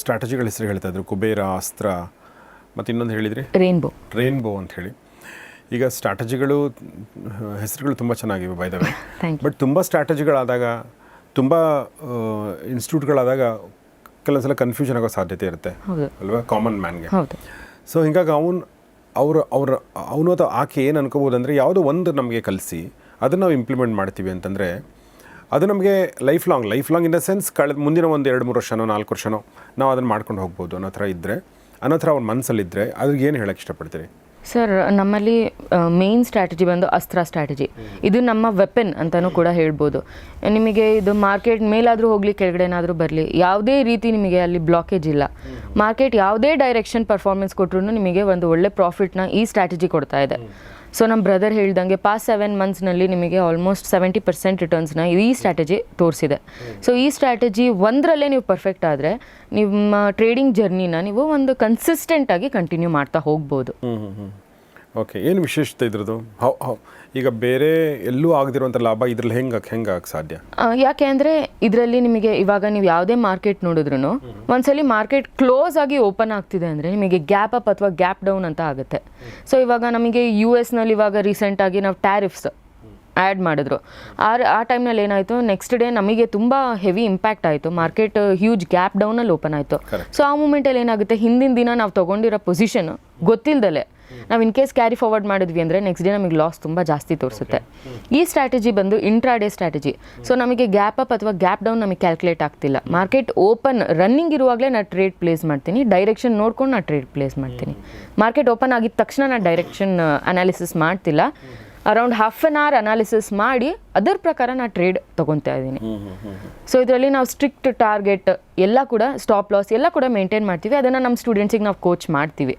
ಸ್ಟ್ರಾಟಜಿಗಳ ಹೆಸರು ಹೇಳ್ತಾ ಇದ್ರು, ಕುಬೇರ, ಅಸ್ತ್ರ, ಮತ್ತು ಇನ್ನೊಂದು ಹೇಳಿದ್ರಿ ರೇನ್ಬೋ ಅಂತ ಹೇಳಿ. ಈಗ ಸ್ಟ್ರಾಟಜಿಗಳು ಹೆಸರುಗಳು ತುಂಬ ಚೆನ್ನಾಗಿವೆ ಬೈ ದ ವೇ. ಬಟ್ ತುಂಬ ಸ್ಟ್ರಾಟಜಿಗಳಾದಾಗ, ತುಂಬ ಇನ್ಸ್ಟಿಟ್ಯೂಟ್ಗಳಾದಾಗ ಕೆಲವೊಂದ್ಸಲ ಕನ್ಫ್ಯೂಷನ್ ಆಗೋ ಸಾಧ್ಯತೆ ಇರುತ್ತೆ ಅಲ್ವಾ, ಕಾಮನ್ ಮ್ಯಾನ್ಗೆ. ಸೊ ಹಿಂಗಾಗಿ ಅವನು ಅಥವಾ ಆಕೆ ಏನು ಅನ್ಕೋಬೋದು ಅಂದರೆ, ಯಾವುದೋ ಒಂದು ನಮಗೆ ಕಲಿಸಿ ಅದನ್ನು ನಾವು ಇಂಪ್ಲಿಮೆಂಟ್ ಮಾಡ್ತೀವಿ ಅಂತಂದರೆ ಅದು ನಮಗೆ life long in the sense ಮುಂದಿನ ಒಂದು 2-3 ವರ್ಷನೋ 4 ವರ್ಷನೋ ನಾವು ಅದನ್ನು ಮಾಡ್ಕೊಂಡು ಹೋಗ್ಬೋದು ಅನ್ನೋ ಥರ ಅವ್ರ ಮನಸ್ಸಲ್ಲಿದ್ದರೆ ಅದ್ರಿಗೆ ಏನು ಹೇಳೋಕ್ಕೆ ಇಷ್ಟಪಡ್ತೀರಿ? ಸರ್, ನಮ್ಮಲ್ಲಿ ಮೇನ್ ಸ್ಟ್ರಾಟಜಿ ಬಂದು ಅಸ್ತ್ರ ಸ್ಟ್ರಾಟಜಿ. ಇದು ನಮ್ಮ ವೆಪನ್ ಅಂತಲೂ ಕೂಡ ಹೇಳ್ಬೋದು. ನಿಮಗೆ ಇದು ಮಾರ್ಕೆಟ್ ಮೇಲಾದರೂ ಹೋಗಲಿ ಕೆಳಗಡೆನಾದರೂ ಬರಲಿ, ಯಾವುದೇ ರೀತಿ ನಿಮಗೆ ಅಲ್ಲಿ ಬ್ಲಾಕೇಜ್ ಇಲ್ಲ. ಮಾರ್ಕೆಟ್ ಯಾವುದೇ ಡೈರೆಕ್ಷನ್ ಪರ್ಫಾರ್ಮೆನ್ಸ್ ಕೊಟ್ಟರು ನಿಮಗೆ ಒಂದು ಒಳ್ಳೆ ಪ್ರಾಫಿಟ್ನ ಈ ಸ್ಟ್ರಾಟಜಿ ಕೊಡ್ತಾ ಇದೆ. ಸೊ ನಮ್ಮ ಬ್ರದರ್ ಹೇಳ್ದಂಗೆ ಪಾಸ್ಟ್ 7 ಮಂತ್ಸ್ನಲ್ಲಿ ನಿಮಗೆ ಆಲ್ಮೋಸ್ಟ್ 70% ರಿಟರ್ನ್ಸ್ನ ಈ ಸ್ಟ್ರಾಟಜಿ ತೋರಿಸಿದೆ. ಸೊ ಈ ಸ್ಟ್ರಾಟಜಿ ಒಂದರಲ್ಲೇ ನೀವು ಪರ್ಫೆಕ್ಟ್ ಆದರೆ ನಿಮ್ಮ ಟ್ರೇಡಿಂಗ್ ಜರ್ನಿನ ನೀವು ಒಂದು ಕನ್ಸಿಸ್ಟೆಂಟಾಗಿ ಕಂಟಿನ್ಯೂ ಮಾಡ್ತಾ ಹೋಗ್ಬೋದು. ಓಕೆ, ಏನು ವಿಶೇಷತೆ ಇದ್ರದ್ದು? ಈಗ ಬೇರೆ ಎಲ್ಲೂ ಆಗದಿರುವಂಥ ಲಾಭ ಇದ್ರಲ್ಲಿ ಹೆಂಗೆ ಸಾಧ್ಯ? ಯಾಕೆ ಅಂದರೆ ಇದರಲ್ಲಿ ನಿಮಗೆ ಇವಾಗ ನೀವು ಯಾವುದೇ ಮಾರ್ಕೆಟ್ ನೋಡಿದ್ರು ಒಂದ್ಸಲಿ ಮಾರ್ಕೆಟ್ ಕ್ಲೋಸ್ ಆಗಿ ಓಪನ್ ಆಗ್ತಿದೆ ಅಂದರೆ ನಿಮಗೆ ಗ್ಯಾಪ್ ಅಪ್ ಅಥವಾ ಗ್ಯಾಪ್ ಡೌನ್ ಅಂತ ಆಗುತ್ತೆ. ಸೊ ಇವಾಗ ನಮಗೆ US ನಲ್ಲಿ ಇವಾಗ ರೀಸೆಂಟಾಗಿ ನಾವು ಟ್ಯಾರಿಫ್ಸ್ ಆ್ಯಡ್ ಮಾಡಿದ್ರು. ಆ ಟೈಮ್ನಲ್ಲಿ ಏನಾಯಿತು, ನೆಕ್ಸ್ಟ್ ಡೇ ನಮಗೆ ತುಂಬ ಹೆವಿ ಇಂಪ್ಯಾಕ್ಟ್ ಆಯಿತು, ಮಾರ್ಕೆಟ್ ಹ್ಯೂಜ್ ಗ್ಯಾಪ್ ಡೌನಲ್ಲಿ ಓಪನ್ ಆಯಿತು. ಸೊ ಆ ಮೂಮೆಂಟಲ್ಲಿ ಏನಾಗುತ್ತೆ, ಹಿಂದಿನ ದಿನ ನಾವು ತೊಗೊಂಡಿರೋ ಪೊಸಿಷನ್ ಗೊತ್ತಿಲ್ಲದಲೆ ನಾವು ಇನ್ ಕೇಸ್ ಕ್ಯಾರಿ ಫಾರ್ವರ್ಡ್ ಮಾಡಿದ್ವಿ ಅಂದರೆ ನೆಕ್ಸ್ಟ್ ಡೇ ನಮಗೆ ಲಾಸ್ ತುಂಬ ಜಾಸ್ತಿ ತೋರಿಸುತ್ತೆ. ಈ ಸ್ಟ್ರಾಟಜಿ ಬಂದು ಇಂಟ್ರಾಡೇ ಸ್ಟ್ರಾಟಜಿ. ಸೊ ನಮಗೆ ಗ್ಯಾಪ್ ಅಪ್ ಅಥವಾ ಗ್ಯಾಪ್ ಡೌನ್ ನಮಗೆ ಕ್ಯಾಲ್ಕುಲೇಟ್ ಆಗ್ತಿಲ್ಲ. ಮಾರ್ಕೆಟ್ ಓಪನ್ ರನ್ನಿಂಗ್ ಇರುವಾಗಲೇ ನಾನು ಟ್ರೇಡ್ ಪ್ಲೇಸ್ ಮಾಡ್ತೀನಿ, ಡೈರೆಕ್ಷನ್ ನೋಡ್ಕೊಂಡು ನಾನು ಟ್ರೇಡ್ ಪ್ಲೇಸ್ ಮಾಡ್ತೀನಿ. ಮಾರ್ಕೆಟ್ ಓಪನ್ ಆಗಿದ ತಕ್ಷಣ ನಾನು ಡೈರೆಕ್ಷನ್ ಅನಾಲಿಸಿಸ್ ಮಾಡ್ತಿಲ್ಲ, around half an hour analysis ಮಾಡಿ ಅದರ ಪ್ರಕಾರ ನಾನು ಟ್ರೇಡ್ ತೊಗೊತಾ ಇದ್ದೀನಿ. ಸೊ ಇದರಲ್ಲಿ ನಾವು ಸ್ಟ್ರಿಕ್ಟ್ ಟಾರ್ಗೆಟ್ ಎಲ್ಲ ಕೂಡ ಸ್ಟಾಪ್ ಲಾಸ್ ಎಲ್ಲ ಕೂಡ ಮೇಂಟೈನ್ ಮಾಡ್ತೀವಿ. ಅದನ್ನು ನಮ್ಮ ಸ್ಟೂಡೆಂಟ್ಸಿಗೆ ನಾವು ಕೋಚ್ ಮಾಡ್ತೀವಿ.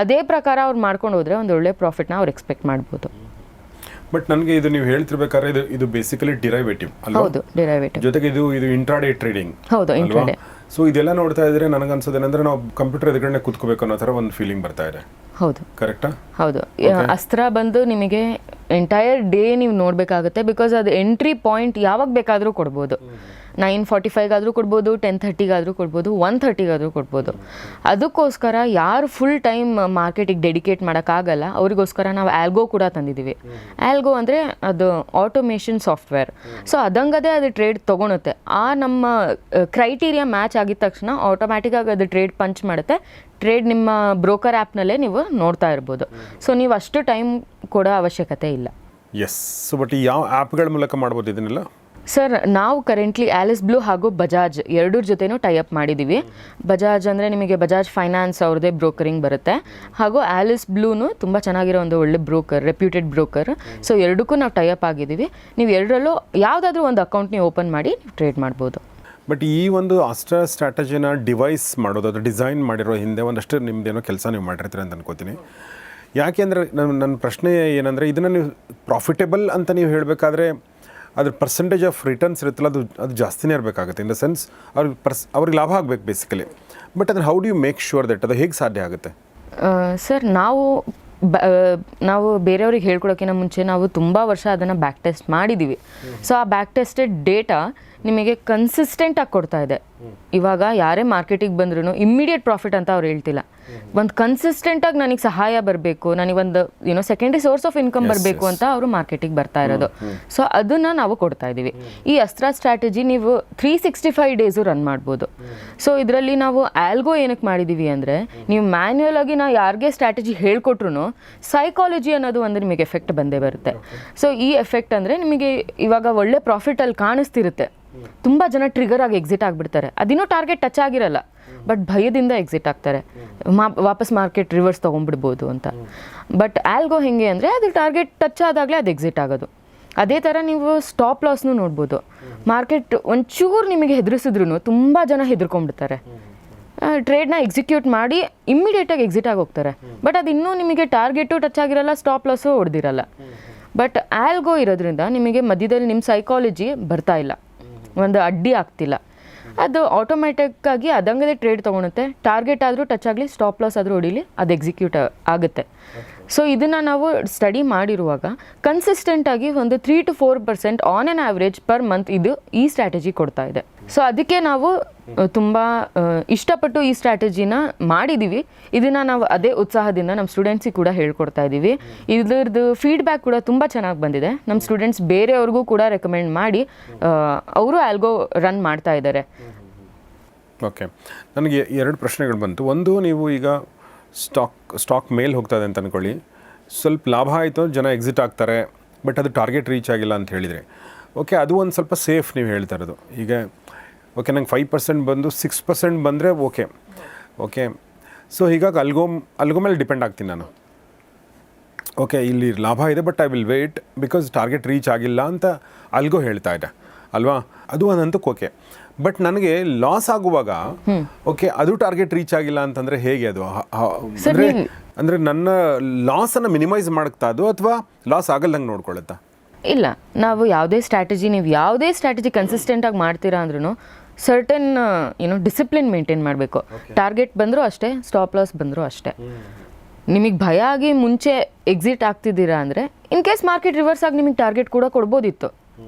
ಅದೇ ಪ್ರಕಾರ ಅವ್ರು ಮಾಡ್ಕೊಂಡು ಹೋದರೆ ಒಂದು ಒಳ್ಳೆ ಪ್ರಾಫಿಟ್ನ ಅವ್ರು ಎಕ್ಸ್ಪೆಕ್ಟ್ ಮಾಡ್ಬೋದು. ಬಟ್ ನನಗೆ ಇದು ನೀವು ಹೇಳ್ತಿರ್ಬೇಕಾದ್ರೆ ಇದು ಬೇಸಿಕಲಿ ಡಿರೈವೇಟಿವ್ ಅಲ್ವಾ? ಹೌದು, ಡಿರೈವೇಟಿವ್ ಜೊತೆಗೆ ಇದು ಇಂಟ್ರಾಡೇ ಟ್ರೇಡಿಂಗ್. ಹೌದು, ಇಂಟ್ರಾಡೇ. ಸೊ ಇದೆಲ್ಲ ನೋಡ್ತಾ ಇದ್ರೆ ನನಗನ್ಸೋದೇನೆಂದ್ರೆ ನಾವು ಕಂಪ್ಯೂಟರ್ ಎದುರುಗಡೆ ಕೂತ್ಕೋಬೇಕು ಅನ್ನೋ ಥರ ಒಂದು ಫೀಲಿಂಗ್ ಬರ್ತಾ ಇದೆ. ಹೌದು, ಕರೆಕ್ಟಾ? ಹೌದು. ಅಸ್ತ್ರ ಬಂದು ನಿಮಗೆ ಎಂಟೈರ್ ಡೇ ನೀವು ನೋಡಬೇಕಾಗುತ್ತೆ. ಬಿಕಾಸ್ ಅದು ಎಂಟ್ರಿ ಪಾಯಿಂಟ್ ಯಾವಾಗ ಬೇಕಾದರೂ ಕೊಡ್ಬೋದು. 9:45 ಕೊಡ್ಬೋದು, 10:30 ಕೊಡ್ಬೋದು, 1:30 ಕೊಡ್ಬೋದು. ಅದಕ್ಕೋಸ್ಕರ ಯಾರು ಫುಲ್ ಟೈಮ್ ಮಾರ್ಕೆಟಿಗೆ ಡೆಡಿಕೇಟ್ ಮಾಡೋಕ್ಕಾಗಲ್ಲ ಅವರಿಗೋಸ್ಕರ ನಾವು ಆಲ್ಗೋ ಕೂಡ ತಂದಿದ್ದೀವಿ. ಆಲ್ಗೋ ಅಂದರೆ ಅದು ಆಟೋಮೇಷನ್ ಸಾಫ್ಟ್ವೇರ್. ಸೊ ಅದಂಗದೇ ಅದು ಟ್ರೇಡ್ ತೊಗೊಳುತ್ತೆ. ಆ ನಮ್ಮ ಕ್ರೈಟೀರಿಯಾ ಮ್ಯಾಚ್ ಆಗಿದ ತಕ್ಷಣ ಆಟೋಮ್ಯಾಟಿಕ್ಕಾಗಿ ಅದು ಟ್ರೇಡ್ ಪಂಚ್ ಮಾಡುತ್ತೆ. ಟ್ರೇಡ್ ನಿಮ್ಮ ಬ್ರೋಕರ್ ಆ್ಯಪ್ನಲ್ಲೇ ನೀವು ನೋಡ್ತಾ ಇರ್ಬೋದು. ಸೊ ನೀವು ಅಷ್ಟು ಟೈಮ್ ಕೊಡೋ ಅವಶ್ಯಕತೆ ಇಲ್ಲ. ಎಸ್. ಸೊ ಬಟ್ ಯಾವ ಆ್ಯಪ್ಗಳ ಮೂಲಕ ಮಾಡ್ಬೋದು ಇದನ್ನೆಲ್ಲ? ಸರ್, ನಾವು ಕರೆಂಟ್ಲಿ ಆಲಿಸ್ ಬ್ಲೂ ಹಾಗೂ ಬಜಾಜ್ ಎರಡರ ಜೊತೆನೂ ಟೈಅಪ್ ಮಾಡಿದ್ದೀವಿ. ಬಜಾಜ್ ಅಂದರೆ ನಿಮಗೆ ಬಜಾಜ್ ಫೈನಾನ್ಸ್ ಅವ್ರದ್ದೇ ಬ್ರೋಕರಿಂಗ್ ಬರುತ್ತೆ, ಹಾಗೂ ಆಲಿಸ್ ಬ್ಲೂನು ತುಂಬ ಚೆನ್ನಾಗಿರೋ ಒಂದು ಒಳ್ಳೆ ಬ್ರೋಕರ್, ರೆಪ್ಯೂಟೆಡ್ ಬ್ರೋಕರ್. ಸೊ ಎರಡಕ್ಕೂ ನಾವು ಟೈಅಪ್ ಆಗಿದ್ದೀವಿ. ನೀವು ಎರಡರಲ್ಲೂ ಯಾವುದಾದ್ರೂ ಒಂದು ಅಕೌಂಟ್ ನೀವು ಓಪನ್ ಮಾಡಿ ನೀವು ಟ್ರೇಡ್ ಮಾಡ್ಬೋದು. ಬಟ್ ಈ ಒಂದು ಅಸ್ತ್ರ ಸ್ಟ್ರಾಟಜಿನ ಡಿವೈಸ್ ಮಾಡೋದು, ಅದು ಡಿಸೈನ್ ಮಾಡಿರೋ ಹಿಂದೆ ಒಂದಷ್ಟು ನಿಮ್ಮದೇನೋ ಕೆಲಸ ನೀವು ಮಾಡಿರ್ತೀರ ಅಂತ ಅನ್ಕೋತೀನಿ. ಯಾಕೆಂದರೆ ನನ್ನ ಪ್ರಶ್ನೆ ಏನಂದರೆ, ಇದನ್ನು ನೀವು ಪ್ರಾಫಿಟೇಬಲ್ ಅಂತ ನೀವು ಹೇಳಬೇಕಾದ್ರೆ ಅದ್ರ ಪರ್ಸೆಂಟೇಜ್ ಆಫ್ ರಿಟರ್ನ್ಸ್ ಇರುತ್ತಲ್ಲ, ಅದು ಜಾಸ್ತಿನೇ ಇರಬೇಕಾಗುತ್ತೆ. ಇನ್ ದ ಸೆನ್ಸ್ ಅವ್ರಿಗೆ ಲಾಭ ಆಗಬೇಕು ಬೇಸಿಕಲಿ. ಬಟ್ ಅದನ್ನು how do you make sure that ಅದು ಹೇಗೆ ಸಾಧ್ಯ ಆಗುತ್ತೆ? ಸರ್, ನಾವು ಬೇರೆಯವ್ರಿಗೆ ಹೇಳ್ಕೊಡೋಕ್ಕಿಂತ ಮುಂಚೆ ನಾವು ತುಂಬ ವರ್ಷ ಅದನ್ನು ಬ್ಯಾಕ್ ಟೆಸ್ಟ್ ಮಾಡಿದ್ದೀವಿ. ಸೊ ಆ ಬ್ಯಾಕ್ ಟೆಸ್ಟೆಡ್ ಡೇಟಾ ನಿಮಗೆ ಕನ್ಸಿಸ್ಟೆಂಟಾಗಿ ಕೊಡ್ತಾ ಇದೆ. ಇವಾಗ ಯಾರೇ ಮಾರ್ಕೆಟಿಗೆ ಬಂದ್ರೂ ಇಮ್ಮಿಡಿಯೇಟ್ ಪ್ರಾಫಿಟ್ ಅಂತ ಅವ್ರು ಹೇಳ್ತಿಲ್ಲ. ಒಂದು ಕನ್ಸಿಸ್ಟೆಂಟಾಗಿ ನನಗೆ ಸಹಾಯ ಬರಬೇಕು, ನನಗೊಂದು ಸೆಕೆಂಡ್ರಿ ಸೋರ್ಸ್ ಆಫ್ ಇನ್ಕಮ್ ಬರಬೇಕು ಅಂತ ಅವರು ಮಾರ್ಕೆಟಿಗೆ ಬರ್ತಾ ಇರೋದು. ಸೊ ಅದನ್ನು ನಾವು ಕೊಡ್ತಾ ಇದ್ದೀವಿ. ಈ ಅಸ್ತ್ರ ಸ್ಟ್ರಾಟಜಿ ನೀವು 365 ಡೇಸು ರನ್ ಮಾಡ್ಬೋದು. ಸೊ ಇದರಲ್ಲಿ ನಾವು ಆಲ್ಗೋ ಏನಕ್ಕೆ ಮಾಡಿದ್ದೀವಿ ಅಂದರೆ, ನೀವು ಮ್ಯಾನ್ಯುಯಲ್ ಆಗಿ ನಾವು ಯಾರಿಗೆ ಸ್ಟ್ರಾಟಜಿ ಹೇಳ್ಕೊಟ್ರು ಸೈಕಾಲಜಿ ಅನ್ನೋದು ಒಂದು ನಿಮಗೆ ಎಫೆಕ್ಟ್ ಬಂದೇ ಬರುತ್ತೆ. ಸೊ ಈ ಎಫೆಕ್ಟ್ ಅಂದರೆ ನಿಮಗೆ ಇವಾಗ ಒಳ್ಳೆ ಪ್ರಾಫಿಟಲ್ಲಿ ಕಾಣಿಸ್ತಿರುತ್ತೆ, ತುಂಬ ಜನ ಟ್ರಿಗರ್ ಆಗಿ ಎಕ್ಸಿಟ್ ಆಗಿಬಿಡ್ತಾರೆ. ಅದಿನ್ನೂ ಟಾರ್ಗೆಟ್ ಟಚ್ ಆಗಿರಲ್ಲ, ಬಟ್ ಭಯದಿಂದ ಎಕ್ಸಿಟ್ ಆಗ್ತಾರೆ, ವಾಪಸ್ ಮಾರ್ಕೆಟ್ ರಿವರ್ಸ್ ತೊಗೊಂಡ್ಬಿಡ್ಬೋದು ಅಂತ. ಬಟ್ ಆಲ್ಗೋ ಹೆಂಗೆ ಅಂದರೆ, ಅದು ಟಾರ್ಗೆಟ್ ಟಚ್ ಆದಾಗಲೇ ಅದು ಎಕ್ಸಿಟ್ ಆಗೋದು. ಅದೇ ಥರ ನೀವು ಸ್ಟಾಪ್ ಲಾಸ್ನೂ ನೋಡ್ಬೋದು. ಮಾರ್ಕೆಟ್ ಒಂಚೂರು ನಿಮಗೆ ಹೆದರಿಸಿದ್ರು ತುಂಬ ಜನ ಹೆದರ್ಕೊಂಡ್ಬಿಡ್ತಾರೆ, ಟ್ರೇಡ್ನ ಎಕ್ಸಿಕ್ಯೂಟ್ ಮಾಡಿ ಇಮ್ಮಿಡಿಯೇಟಾಗಿ ಎಕ್ಸಿಟ್ ಆಗಿ ಹೋಗ್ತಾರೆ. ಬಟ್ ಅದು ಇನ್ನೂ ನಿಮಗೆ ಟಾರ್ಗೆಟು ಟಚ್ ಆಗಿರಲ್ಲ, ಸ್ಟಾಪ್ ಲಾಸು ಹೊಡೆದಿರಲ್ಲ. ಬಟ್ ಆಲ್ಗೋ ಇರೋದ್ರಿಂದ ನಿಮಗೆ ಮಧ್ಯದಲ್ಲಿ ನಿಮ್ಮ ಸೈಕಾಲಜಿ ಬರ್ತಾ ಇಲ್ಲ, ಒಂದು ಅಡ್ಡಿ ಆಗ್ತಿಲ್ಲ. ಅದು ಆಟೋಮ್ಯಾಟಿಕ್ಕಾಗಿ ಅದಂಗದೇ ಟ್ರೇಡ್ ತೊಗೊಳುತ್ತೆ. ಟಾರ್ಗೆಟ್ ಆದರೂ ಟಚ್ ಆಗಲಿ, ಸ್ಟಾಪ್ ಲಾಸ್ ಆದರೂ ಹೊಡೀಲಿ, ಅದು ಎಕ್ಸಿಕ್ಯೂಟ್ ಆಗುತ್ತೆ. ಸೊ ಇದನ್ನು ನಾವು ಸ್ಟಡಿ ಮಾಡಿರುವಾಗ ಕನ್ಸಿಸ್ಟೆಂಟಾಗಿ ಒಂದು 3 to 4% on on average per month ಇದು ಈ ಸ್ಟ್ರಾಟಜಿ ಕೊಡ್ತಾ ಇದೆ. ಸೊ ಅದಕ್ಕೆ ನಾವು ತುಂಬ ಇಷ್ಟಪಟ್ಟು ಈ ಸ್ಟ್ರಾಟಜಿನ ಮಾಡಿದ್ದೀವಿ. ಇದನ್ನು ನಾವು ಅದೇ ಉತ್ಸಾಹದಿಂದ ನಮ್ಮ ಸ್ಟೂಡೆಂಟ್ಸಿಗೆ ಕೂಡ ಹೇಳ್ಕೊಡ್ತಾ ಇದ್ದೀವಿ. ಇದ್ರದ್ದು ಫೀಡ್ಬ್ಯಾಕ್ ಕೂಡ ತುಂಬ ಚೆನ್ನಾಗಿ ಬಂದಿದೆ. ನಮ್ಮ ಸ್ಟೂಡೆಂಟ್ಸ್ ಬೇರೆಯವ್ರಿಗೂ ಕೂಡ ರೆಕಮೆಂಡ್ ಮಾಡಿ ಅವರು ಆಲ್ಗೋ ರನ್ ಮಾಡ್ತಾ ಇದ್ದಾರೆ. ಓಕೆ, ನನಗೆ 2 ಪ್ರಶ್ನೆಗಳು ಬಂತು. ಒಂದು, ನೀವು ಈಗ ಸ್ಟಾಕ್ ಮೇಲೆ ಹೋಗ್ತಾ ಇದೆ ಅಂತ ಅಂದ್ಕೊಳ್ಳಿ, ಸ್ವಲ್ಪ ಲಾಭ ಆಯಿತು, ಜನ ಎಕ್ಸಿಟ್ ಆಗ್ತಾರೆ, ಬಟ್ ಅದು ಟಾರ್ಗೆಟ್ ರೀಚ್ ಆಗಿಲ್ಲ ಅಂತ ಹೇಳಿದರೆ, ಓಕೆ, ಅದು ಒಂದು ಸ್ವಲ್ಪ ಸೇಫ್ ನೀವು ಹೇಳ್ತಾ ಇರೋದು. ಈಗ ಓಕೆ, ನಂಗೆ 5% ಬಂದು 6% ಬಂದರೆ ಓಕೆ. ಸೊ ಹೀಗಾಗಿ ಅಲ್ಗೋ ಮೇಲೆ ಡಿಪೆಂಡ್ ಆಗ್ತೀನಿ ನಾನು. ಓಕೆ, ಇಲ್ಲಿ ಲಾಭ ಇದೆ, but I will wait because target reach ಆಗಿಲ್ಲ ಅಂತ ಅಲ್ಗೋ ಹೇಳ್ತಾ ಇದೆ ಅಲ್ವಾ? ಅದು ಒಂದಂತಕ್ಕೆ ಓಕೆ. ಬಟ್ ನನಗೆ ಲಾಸ್ ಆಗುವಾಗ ಓಕೆ, ಅದು ಟಾರ್ಗೆಟ್ ರೀಚ್ ಆಗಿಲ್ಲ ಅಂತಂದರೆ ಹೇಗೆ ಅದು? ಅಂದರೆ ನನ್ನ ಲಾಸನ್ನು ಮಿನಿಮೈಸ್ ಮಾಡುತ್ತಾ ಅದು, ಅಥವಾ ಲಾಸ್ ಆಗಲ್ದಂಗೆ ನೋಡ್ಕೊಳ್ಳುತ್ತಾ? ಇಲ್ಲ, ನಾವು ಯಾವುದೇ ಸ್ಟ್ರಾಟಜಿ ಕನ್ಸಿಸ್ಟೆಂಟಾಗಿ ಮಾಡ್ತೀರಾ ಅಂದ್ರೂ ಸರ್ಟನ್ ಡಿಸಿಪ್ಲಿನ್ ಮೇಂಟೈನ್ ಮಾಡಬೇಕು. ಟಾರ್ಗೆಟ್ ಬಂದರೂ ಅಷ್ಟೇ, ಸ್ಟಾಪ್ ಲಾಸ್ ಬಂದರೂ ಅಷ್ಟೇ. ನಿಮಗೆ ಭಯ ಆಗಿ ಮುಂಚೆ ಎಕ್ಸಿಟ್ ಆಗ್ತಿದ್ದೀರಾ ಅಂದರೆ ಇನ್ ಕೇಸ್ ಮಾರ್ಕೆಟ್ ರಿವರ್ಸ್ ಆಗಿ ನಿಮಗೆ ಟಾರ್ಗೆಟ್ ಕೂಡ ಕೊಡ್ಬೋದಿತ್ತು.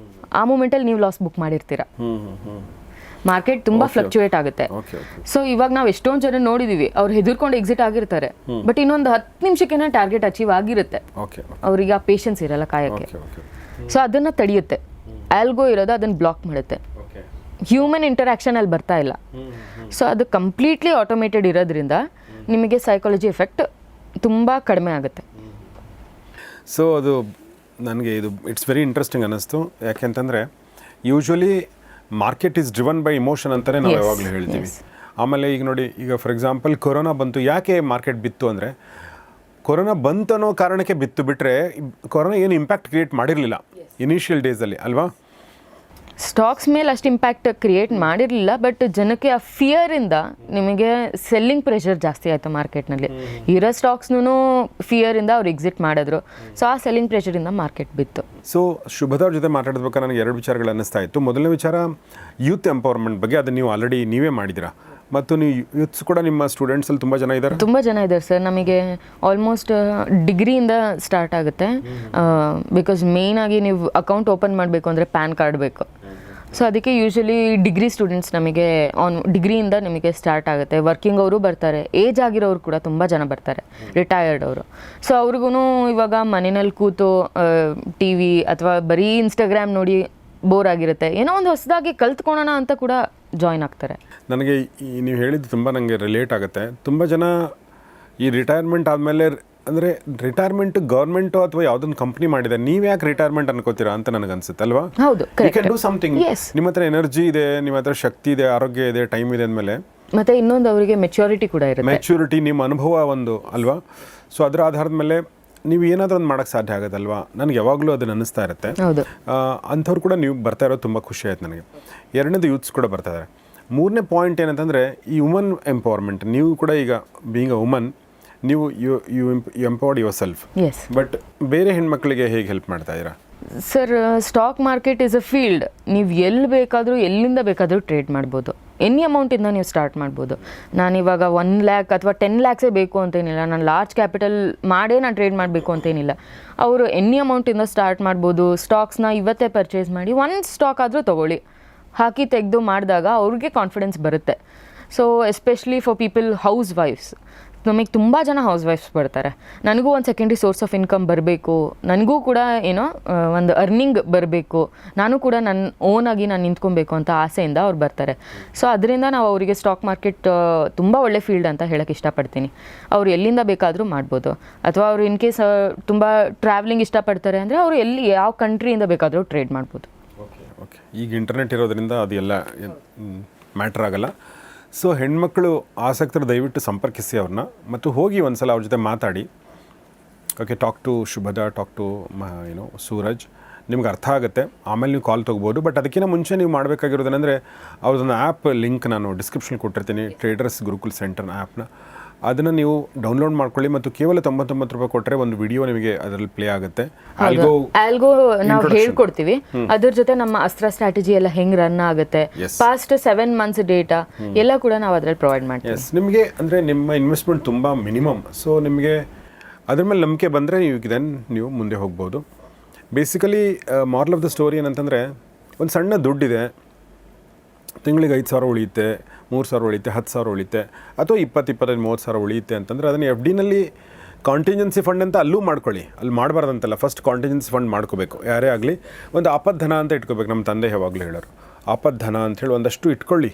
ಆ ಮೂಮೆಂಟಲ್ಲಿ ನೀವು ಲಾಸ್ ಬುಕ್ ಮಾಡಿರ್ತೀರ. ಮಾರ್ಕೆಟ್ ತುಂಬ ಫ್ಲಕ್ಚುಯೇಟ್ ಆಗುತ್ತೆ. ಸೊ ಇವಾಗ ನಾವು ಎಷ್ಟೊಂದು ಜನ ನೋಡಿದೀವಿ, ಅವ್ರು ಹೆದರ್ಕೊಂಡು ಎಕ್ಸಿಟ್ ಆಗಿರ್ತಾರೆ, ಬಟ್ ಇನ್ನೊಂದು 10 ನಿಮಿಷಕ್ಕೆ ಟಾರ್ಗೆಟ್ ಅಚೀವ್ ಆಗಿರುತ್ತೆ. ಅವ್ರಿಗೆ ಆ ಪೇಷನ್ಸ್ ಇರಲ್ಲ ಕಾಯಕ್ಕೆ. ಸೊ ಅದನ್ನು ತಡೆಯುತ್ತೆ. ಆಲ್ಗೋ ಇರೋದು ಅದನ್ನು ಬ್ಲಾಕ್ ಮಾಡುತ್ತೆ. ಹ್ಯೂಮನ್ ಇಂಟರಾಕ್ಷನ್ ಅಲ್ಲಿ ಬರ್ತಾ ಇಲ್ಲ. ಸೊ ಅದು ಕಂಪ್ಲೀಟ್ಲಿ ಆಟೋಮೇಟೆಡ್ ಇರೋದ್ರಿಂದ ನಿಮಗೆ ಸೈಕಾಲಜಿ ಎಫೆಕ್ಟ್ ತುಂಬ ಕಡಿಮೆ ಆಗುತ್ತೆ. ಸೊ ಅದು ನನಗೆ ಇದು ಇಟ್ಸ್ ವೆರಿ ಇಂಟ್ರೆಸ್ಟಿಂಗ್ ಅನ್ನಿಸ್ತು. ಯಾಕೆಂತಂದರೆ usually market is driven by emotion ಅಂತಲೇ ನಾವು ಯಾವಾಗಲೂ ಹೇಳ್ತೀವಿ. ಆಮೇಲೆ ಈಗ ನೋಡಿ, ಈಗ ಫಾರ್ ಎಕ್ಸಾಂಪಲ್ ಕೊರೋನಾ ಬಂತು, ಯಾಕೆ ಮಾರ್ಕೆಟ್ ಬಿತ್ತು ಅಂದರೆ ಕೊರೋನಾ ಬಂತು ಅನ್ನೋ ಕಾರಣಕ್ಕೆ ಬಿತ್ತು, ಬಿಟ್ಟರೆ ಕೊರೋನಾ ಏನು ಇಂಪ್ಯಾಕ್ಟ್ ಕ್ರಿಯೇಟ್ ಮಾಡಿರಲಿಲ್ಲ ಇನಿಷಿಯಲ್ ಡೇಸಲ್ಲಿ ಅಲ್ವಾ. ಸ್ಟಾಕ್ಸ್ ಮೇಲೆ ಅಷ್ಟು ಇಂಪ್ಯಾಕ್ಟ್ ಕ್ರಿಯೇಟ್ ಮಾಡಿರಲಿಲ್ಲ, ಬಟ್ ಜನಕ್ಕೆ ಆ ಫಿಯರಿಂದ ನಿಮಗೆ ಸೆಲ್ಲಿಂಗ್ ಪ್ರೆಷರ್ ಜಾಸ್ತಿ ಆಯಿತು ಮಾರ್ಕೆಟ್ನಲ್ಲಿ. ಇರೋ ಸ್ಟಾಕ್ಸ್ನೂ ಫಿಯರಿಂದ ಅವ್ರು ಎಕ್ಸಿಟ್ ಮಾಡಿದ್ರು. ಸೊ ಆ ಸೆಲ್ಲಿಂಗ್ ಪ್ರೆಷರಿಂದ ಮಾರ್ಕೆಟ್ ಬಿತ್ತು. ಸೊ ಶುಭದವ್ರ ಜೊತೆ ಮಾತಾಡಬೇಕಾದ್ರೆ ನನಗೆ 2 ವಿಚಾರಗಳು ಅನ್ನಿಸ್ತಾ ಇತ್ತು. ಮೊದಲನೇ ವಿಚಾರ ಯೂತ್ ಎಂಪವರ್ಮೆಂಟ್ ಬಗ್ಗೆ. ಅದು ನೀವು ಆಲ್ರೆಡಿ ನೀವೇ ಮಾಡಿದ್ದೀರಾ, ಮತ್ತು ನೀವು ಯೂತ್ಸ್ ಕೂಡ ನಿಮ್ಮ ಸ್ಟೂಡೆಂಟ್ಸಲ್ಲಿ ತುಂಬ ಜನ ಇದ್ದಾರೆ. ತುಂಬ ಜನ ಇದ್ದಾರೆ ಸರ್. ನಮಗೆ ಆಲ್ಮೋಸ್ಟ್ ಡಿಗ್ರಿಯಿಂದ ಸ್ಟಾರ್ಟ್ ಆಗುತ್ತೆ. ಬಿಕಾಸ್ ಮೇಯ್ನಾಗಿ ನೀವು ಅಕೌಂಟ್ ಓಪನ್ ಮಾಡಬೇಕು ಅಂದರೆ ಪ್ಯಾನ್ ಕಾರ್ಡ್ ಬೇಕು. ಸೊ ಅದಕ್ಕೆ ಯೂಶ್ವಲಿ ಡಿಗ್ರಿ ಸ್ಟೂಡೆಂಟ್ಸ್ ನಮಗೆ ಡಿಗ್ರಿಯಿಂದ ನಿಮಗೆ ಸ್ಟಾರ್ಟ್ ಆಗುತ್ತೆ. ವರ್ಕಿಂಗ್ ಅವರು ಬರ್ತಾರೆ, ಏಜ್ ಆಗಿರೋರು ಕೂಡ ತುಂಬ ಜನ ಬರ್ತಾರೆ, ರಿಟೈರ್ಡ್ ಅವರು. ಸೊ ಅವ್ರಿಗೂ ಇವಾಗ ಮನೆಯಲ್ಲಿ ಕೂತು ಟಿ ವಿ ಅಥವಾ ಬರೀ ಇನ್ಸ್ಟಾಗ್ರಾಮ್ ನೋಡಿ ಬೋರ್ ಆಗಿರುತ್ತೆ, ಏನೋ ಒಂದು ಹೊಸದಾಗಿ ಕಲ್ತ್ಕೊಳ್ಳೋಣ ಅಂತ ಕೂಡ ಜಾಯ್ನ್ ಆಗ್ತಾರೆ. ನನಗೆ ನೀವು ಹೇಳಿದ್ದು ತುಂಬ ನನಗೆ ರಿಲೇಟ್ ಆಗುತ್ತೆ. ತುಂಬ ಜನ ಈ ರಿಟೈರ್ಮೆಂಟ್ ಆದಮೇಲೆ, ಅಂದರೆ ರಿಟೈರ್ಮೆಂಟ್ ಗೌರ್ಮೆಂಟು ಅಥವಾ ಯಾವುದೊಂದು ಕಂಪ್ನಿ ಮಾಡಿದೆ, ನೀವು ಯಾಕೆ ರಿಟೈರ್ಮೆಂಟ್ ಅನ್ಕೋತೀರಾ ಅಂತ ನನಗೆ ಅನ್ಸುತ್ತೆ ಅಲ್ವಾ. ಹೌದು, ಯು ಕ್ಯಾನ್ ಡೂ ಸಮಥಿಂಗ್. ನಿಮ್ಮ ಹತ್ರ ಎನರ್ಜಿ ಇದೆ, ನಿಮ್ಮ ಹತ್ರ ಶಕ್ತಿ ಇದೆ, ಆರೋಗ್ಯ ಇದೆ, ಟೈಮ್ ಇದೆ ಅಂದಮೇಲೆ ಮತ್ತೆ ಇನ್ನೊಂದು ಅವರಿಗೆ ಮೆಚ್ಯೂರಿಟಿ ಕೂಡ ಇರುತ್ತೆ. ಮೆಚ್ಯೂರಿಟಿ, ನಿಮ್ಮ ಅನುಭವ ಒಂದು ಅಲ್ವಾ. ಸೊ ಅದರ ಆಧಾರದ ಮೇಲೆ ನೀವು ಏನಾದರೂ ಒಂದು ಮಾಡೋಕ್ಕೆ ಸಾಧ್ಯ ಆಗೋದಲ್ವಾ. ನನಗೆ ಯಾವಾಗಲೂ ಅದನ್ನು ಅನ್ನಿಸ್ತಾ ಇರುತ್ತೆ. ಅಂಥವ್ರು ಕೂಡ ನೀವು ಬರ್ತಾ ಇರೋದು ತುಂಬ ಖುಷಿ ಆಯ್ತು ನನಗೆ. ಎರಡನೇದು ಯೂತ್ಸ್ ಕೂಡ ಬರ್ತಾ ಇದ್ದಾರೆ. ಮೂರನೇ ಪಾಯಿಂಟ್ ಏನಂತಂದರೆ ಈ ವುಮನ್ ಎಂಪವರ್ಮೆಂಟ್. ನೀವು ಕೂಡ ಈಗ ಬೀಯಿಂಗ್ ಅ ವುಮನ್, ನೀವು you empowered yourself. But ಬೇರೆ ಹೆಣ್ಮಕ್ಳಿಗೆ ಹೇಗೆ ಹೆಲ್ಪ್ ಮಾಡ್ತಾ ಇದ್ದೀರಾ sir? Stock market is a field. ನೀವು ಎಲ್ಲಿ ಬೇಕಾದರೂ ಎಲ್ಲಿಂದ ಬೇಕಾದರೂ ಟ್ರೇಡ್ ಮಾಡ್ಬೋದು. ಎನಿ ಅಮೌಂಟಿಂದ ನೀವು ಸ್ಟಾರ್ಟ್ ಮಾಡ್ಬೋದು. ನಾನಿವಾಗ 1 lakh ಅಥವಾ 10 lakhsೇ ಬೇಕು ಅಂತೇನಿಲ್ಲ, ನಾನು ಲಾರ್ಜ್ ಕ್ಯಾಪಿಟಲ್ ಮಾಡೇ ನಾನು ಟ್ರೇಡ್ ಮಾಡಬೇಕು ಅಂತೇನಿಲ್ಲ. ಅವರು ಎನಿ ಅಮೌಂಟಿಂದ ಸ್ಟಾರ್ಟ್ ಮಾಡ್ಬೋದು. ಸ್ಟಾಕ್ಸ್ನ ಇವತ್ತೇ ಪರ್ಚೇಸ್ ಮಾಡಿ 1 ಸ್ಟಾಕ್ ಆದರೂ ತೊಗೊಳ್ಳಿ, ಹಾಕಿ ತೆಗೆದು ಮಾಡಿದಾಗ ಅವ್ರಿಗೆ ಕಾನ್ಫಿಡೆನ್ಸ್ ಬರುತ್ತೆ. So especially for people house wives, ನಮಗೆ ತುಂಬ ಜನ ಹೌಸ್ ವೈಫ್ಸ್ ಬರ್ತಾರೆ, ನನಗೂ ಒಂದು ಸೆಕೆಂಡ್ರಿ ಸೋರ್ಸ್ ಆಫ್ ಇನ್ಕಮ್ ಬರಬೇಕು, ನನಗೂ ಕೂಡ ಏನೋ ಒಂದು ಅರ್ನಿಂಗ್ ಬರಬೇಕು, ನಾನು ಕೂಡ ನನ್ನ ಓನಾಗಿ ನಾನು ನಿಂತ್ಕೊಬೇಕು ಅಂತ ಆಸೆಯಿಂದ ಅವ್ರು ಬರ್ತಾರೆ. ಸೊ ಅದರಿಂದ ನಾವು ಅವರಿಗೆ ಸ್ಟಾಕ್ ಮಾರ್ಕೆಟ್ ತುಂಬ ಒಳ್ಳೆ ಫೀಲ್ಡ್ ಅಂತ ಹೇಳೋಕ್ಕೆ ಇಷ್ಟಪಡ್ತೀನಿ. ಅವ್ರು ಎಲ್ಲಿಂದ ಬೇಕಾದರೂ ಮಾಡ್ಬೋದು. ಅಥವಾ ಅವರು ಇನ್ ಕೇಸ್ ತುಂಬ ಟ್ರಾವೆಲಿಂಗ್ ಇಷ್ಟಪಡ್ತಾರೆ ಅಂದರೆ ಅವರು ಎಲ್ಲಿ ಯಾವ ಕಂಟ್ರಿಯಿಂದ ಬೇಕಾದರೂ ಟ್ರೇಡ್ ಮಾಡ್ಬೋದು. ಓಕೆ, ಈಗ ಇಂಟರ್ನೆಟ್ ಇರೋದ್ರಿಂದ ಅದೆಲ್ಲ ಮ್ಯಾಟ್ರ್ ಆಗಲ್ಲ. ಸೊ ಹೆಣ್ಮಕ್ಳು ಆಸಕ್ತರು ದಯವಿಟ್ಟು ಸಂಪರ್ಕಿಸಿ ಅವ್ರನ್ನ, ಮತ್ತು ಹೋಗಿ ಒಂದು ಸಲ ಅವ್ರ ಜೊತೆ ಮಾತಾಡಿ. Okay, talk to Shubhada, talk to Suraj, ನಿಮ್ಗೆ ಅರ್ಥ ಆಗುತ್ತೆ. ಆಮೇಲೆ ನೀವು ಕಾಲ್ ತೊಗೋಬೋದು. ಬಟ್ ಅದಕ್ಕಿಂತ ಮುಂಚೆ ನೀವು ಮಾಡಬೇಕಾಗಿರೋದೇನೆಂದರೆ ಅವ್ರದ್ದೊಂದು ಆ್ಯಪ್ ಲಿಂಕ್ ನಾನು ಡಿಸ್ಕ್ರಿಪ್ಷನ್ ಕೊಟ್ಟಿರ್ತೀನಿ, ಟ್ರೇಡರ್ಸ್ ಗುರುಕುಲ್ ಸೆಂಟರ್ ಆ್ಯಪ್ನ. ಅದನ್ನು ನೀವು ಡೌನ್ಲೋಡ್ ಮಾಡ್ಕೊಳ್ಳಿ, ಮತ್ತು ಕೇವಲ 99 ರೂಪಾಯಿ ಕೊಟ್ಟರೆ ಒಂದು ವಿಡಿಯೋ ನಿಮಗೆ ಅದರಲ್ಲಿ ಪ್ಲೇ ಆಗುತ್ತೆ. ಆಲ್ಗೋ ನಾವು ಹೇಳ್ಕೊಡ್ತೀವಿ. ಅದ್ರ ಜೊತೆ ನಮ್ಮ ಅಸ್ತ್ರ ಸ್ಟ್ರಾಟಜಿ ಎಲ್ಲ ಹೆಂಗೆ ರನ್ ಆಗುತ್ತೆ, ಪಾಸ್ಟ್ 7 months ಡೇಟಾ ಎಲ್ಲ ಕೂಡ ನಾವು ಅದರಲ್ಲಿ ಪ್ರೊವೈಡ್ ಮಾಡ್ತೀವಿ. ನಿಮಗೆ ಅಂದರೆ ನಿಮ್ಮ ಇನ್ವೆಸ್ಟ್ಮೆಂಟ್ ತುಂಬ ಮಿನಿಮಮ್. ಸೊ ನಿಮಗೆ ಅದ್ರ ಮೇಲೆ ನಂಬಿಕೆ ಬಂದರೆ ನೀವು ಮುಂದೆ ಹೋಗ್ಬೋದು. Basically moral of the story ಏನಂತಂದರೆ, ಒಂದು ಸಣ್ಣ ದುಡ್ಡಿದೆ, ತಿಂಗಳಿಗೆ 5,000 ಉಳಿಯುತ್ತೆ, 3,000 ಉಳಿಯುತ್ತೆ, 10,000 ಉಳಿಯುತ್ತೆ, ಅಥವಾ 20-25-30,000 ಉಳಿಯುತ್ತೆ ಅಂತಂದರೆ ಅದನ್ನು FD-ನಲ್ಲಿ ಕಾಂಟಿಂಜೆನ್ಸಿ ಫಂಡ್ ಅಂತ ಅಲ್ಲೂ ಮಾಡ್ಕೊಳ್ಳಿ. ಅಲ್ಲಿ ಮಾಡಬಾರ್ದಂತಲ್ಲ, ಫಸ್ಟ್ ಕಾಂಟಿಂಜೆನ್ಸಿ ಫಂಡ್ ಮಾಡ್ಕೋಬೇಕು. ಯಾರೇ ಆಗಲಿ ಒಂದು ಆಪದ್ಧನ ಅಂತ ಇಟ್ಕೋಬೇಕು. ನಮ್ಮ ತಂದೆ ಯಾವಾಗಲೂ ಹೇಳೋರು, ಆಪದ್ಧನ ಅಂಥೇಳಿ ಒಂದಷ್ಟು ಇಟ್ಕೊಳ್ಳಿ.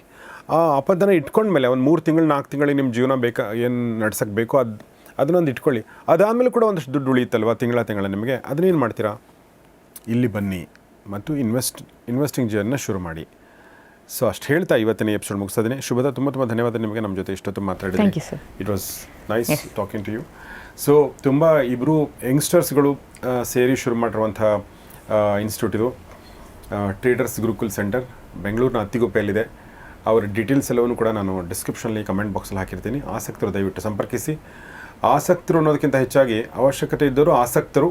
ಆ ಆಪದ್ಧನ ಇಟ್ಕೊಂಡ್ಮೇಲೆ ಒಂದು 3 ತಿಂಗಳು 4 ತಿಂಗಳಿಗೆ ನಿಮ್ಮ ಜೀವನ ಏನು ನಡ್ಸೋಕ್ಕೆ ಬೇಕೋ ಅದನ್ನೊಂದು ಇಟ್ಕೊಳ್ಳಿ. ಅದಾದಮೇಲೆ ಕೂಡ ಒಂದಷ್ಟು ದುಡ್ಡು ಉಳಿಯುತ್ತಲ್ವ ತಿಂಗಳ ನಿಮಗೆ. ಅದನ್ನೇನು ಮಾಡ್ತೀರಾ, ಇಲ್ಲಿ ಬನ್ನಿ ಮತ್ತು ಇನ್ವೆಸ್ಟಿಂಗ್ ಜರ್ನಿನ ಶುರು ಮಾಡಿ. ಸೊ ಅಷ್ಟು ಹೇಳ್ತಾ ಇವತ್ತಿನ ಎಪಿಸೋಡ್ ಮುಗಿಸೋದನ್ನೇ. ಶುಭದ ತುಂಬ ಧನ್ಯವಾದ ನಿಮಗೆ ನಮ್ಮ ಜೊತೆ ಇಷ್ಟೊತ್ತು ಮಾತಾಡಿದ್ರಿ. It was nice talking to you. So ತುಂಬ ಇಬ್ಬರು ಯಂಗ್ಸ್ಟರ್ಸ್ಗಳು ಸೇರಿ ಶುರು ಮಾಡಿರುವಂಥ ಇನ್ಸ್ಟಿಟ್ಯೂಟ್ ಇದು, ಟ್ರೇಡರ್ಸ್ ಗುರುಕುಲ್ ಸೆಂಟರ್, ಬೆಂಗಳೂರಿನ ಅತ್ತಿಗುಪ್ಪೆಯಲ್ಲಿದೆ. ಅವರ ಡೀಟೇಲ್ಸ್ ಎಲ್ಲವೂ ಕೂಡ ನಾನು ಡಿಸ್ಕ್ರಿಪ್ಷನಲ್ಲಿ ಕಮೆಂಟ್ ಬಾಕ್ಸಲ್ಲಿ ಹಾಕಿರ್ತೀನಿ. ಆಸಕ್ತರು ದಯವಿಟ್ಟು ಸಂಪರ್ಕಿಸಿ. ಆಸಕ್ತರು ಅನ್ನೋದಕ್ಕಿಂತ ಹೆಚ್ಚಾಗಿ ಅವಶ್ಯಕತೆ ಇದ್ದವರು ಆಸಕ್ತರು.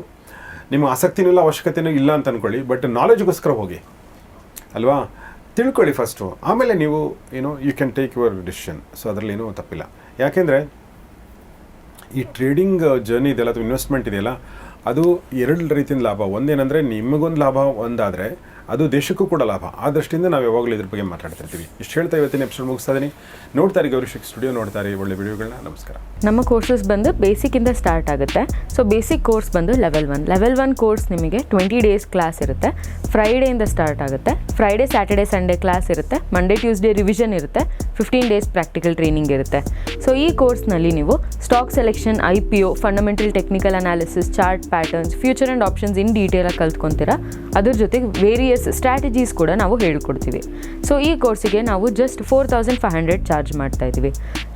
ನಿಮ್ಮ ಆಸಕ್ತಿನೂ ಇಲ್ಲ, ಅವಶ್ಯಕತೆಯೂ ಇಲ್ಲ ಅಂತ ಅಂದ್ಕೊಳ್ಳಿ, ಬಟ್ ನಾಲೆಜ್ಗೋಸ್ಕರ ಹೋಗಿ ಅಲ್ವಾ, ತಿಳ್ಕೊಳ್ಳಿ ಫಸ್ಟು. ಆಮೇಲೆ ನೀವು you can take your decision. So ಅದರಲ್ಲಿ ಏನೂ ತಪ್ಪಿಲ್ಲ. ಯಾಕೆಂದರೆ ಈ ಟ್ರೇಡಿಂಗ್ ಜರ್ನಿ ಇದೆಯಲ್ಲ ಅಥವಾ ಇನ್ವೆಸ್ಟ್ಮೆಂಟ್ ಇದೆಯಲ್ಲ ಅದು ಎರಡು ರೀತಿಯಿಂದ ಲಾಭ. ಒಂದೇನೆಂದರೆ ನಿಮಗೊಂದು ಲಾಭ ಒಂದಾದರೆ ಅದು ದೇಶಕ್ಕೂ ಕೂಡ ಲಾಭ. ಆ ದೃಷ್ಟಿಯಿಂದ ನಾವು ಯಾವಾಗಲೂ ಇದ್ರ ಬಗ್ಗೆ ಮಾತಾಡ್ತಿರ್ತೀವಿ. ಇಷ್ಟು ಹೇಳ್ತಾ ಇವತ್ತಿನ ಎಪಿಸೋಡ್ ಮುಗಿಸ್ತಾ ಇದ್ದೀನಿ. ನೋಡ್ತಾರೆ ಗೌರಿಶಕ್ತಿ ಸ್ಟುಡಿಯೋ, ನೋಡ್ತಾರೆ ಒಳ್ಳೆ ವಿಡಿಯೋಗಳನ್ನ. ನಮಸ್ಕಾರ. ನಮ್ಮ ಕೋರ್ಸಸ್ ಬಂದು ಬೇಸಿಕ್ಕಿಂದ ಸ್ಟಾರ್ಟ್ ಆಗುತ್ತೆ. ಸೊ ಬೇಸಿಕ್ ಕೋರ್ಸ್ ಬಂದು ಲೆವೆಲ್ 1 ಕೋರ್ಸ್ ನಿಮಗೆ 20 ಡೇಸ್ ಕ್ಲಾಸ್ ಇರುತ್ತೆ. ಫ್ರೈಡೆಯಿಂದ ಸ್ಟಾರ್ಟ್ ಆಗುತ್ತೆ. ಫ್ರೈಡೆ ಸ್ಯಾಟರ್ಡೆ ಸಂಡೇ ಕ್ಲಾಸ್ ಇರುತ್ತೆ. ಮಂಡೇ ಟ್ಯೂಸ್ಡೇ ರಿವಿಷನ್ ಇರುತ್ತೆ. 15 ಡೇಸ್ ಪ್ರಾಕ್ಟಿಕಲ್ ಟ್ರೈನಿಂಗ್ ಇರುತ್ತೆ. ಸೊ ಈ ಕೋರ್ಸ್ನಲ್ಲಿ ನೀವು stock selection, IPO, fundamental technical analysis, chart patterns, future and options in ಡೀಟೇಲಾಗಿ ಕಲ್ತ್ಕೊತೀರಾ. ಅದ್ರ ಜೊತೆಗೆ ವೇರಿಯಸ್ ಸ್ಟ್ರಾಟಜೀಸ್ ಕೂಡ ನಾವು ಹೇಳ್ಕೊಡ್ತೀವಿ. ಸೊ ಈ ಕೋರ್ಸಿಗೆ ನಾವು ಜಸ್ಟ್ 4500 ಚಾರ್ಜ್ ಮಾಡ್ತಾ ಇದ್ದೀವಿ.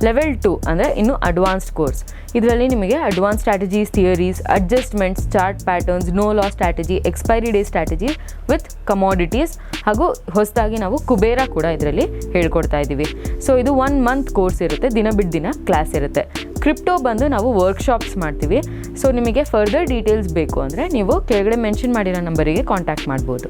ಲೆವೆಲ್ 2 ಅಂದರೆ ಇನ್ನು ಅಡ್ವಾನ್ಸ್ಡ್ ಕೋರ್ಸ್. ಇದರಲ್ಲಿ ನಿಮಗೆ advance strategies, theories, adjustments, chart patterns, no loss strategy, expiry day strategy with commodities, ಹಾಗೂ ಹೊಸದಾಗಿ ನಾವು ಕುಬೇರ ಕೂಡ ಇದರಲ್ಲಿ ಹೇಳ್ಕೊಡ್ತಾ ಇದ್ದೀವಿ. ಸೊ ಇದು 1 ಮಂತ್ ಕೋರ್ಸ್ ಇರುತ್ತೆ. ದಿನ ಬಿಟ್ಟು ದಿನ ಕ್ಲಾಸ್ ಇರುತ್ತೆ. ಕ್ರಿಪ್ಟೋ ಬಂದು ನಾವು ವರ್ಕ್ಶಾಪ್ಸ್ ಮಾಡ್ತೀವಿ. ಸೊ ನಿಮಗೆ ಫರ್ದರ್ ಡೀಟೇಲ್ಸ್ ಬೇಕು ಅಂದರೆ ನೀವು ಕೆಳಗಡೆ ಮೆನ್ಷನ್ ಮಾಡಿರೋ ನಂಬರಿಗೆ ಕಾಂಟ್ಯಾಕ್ಟ್ ಮಾಡ್ಬೋದು.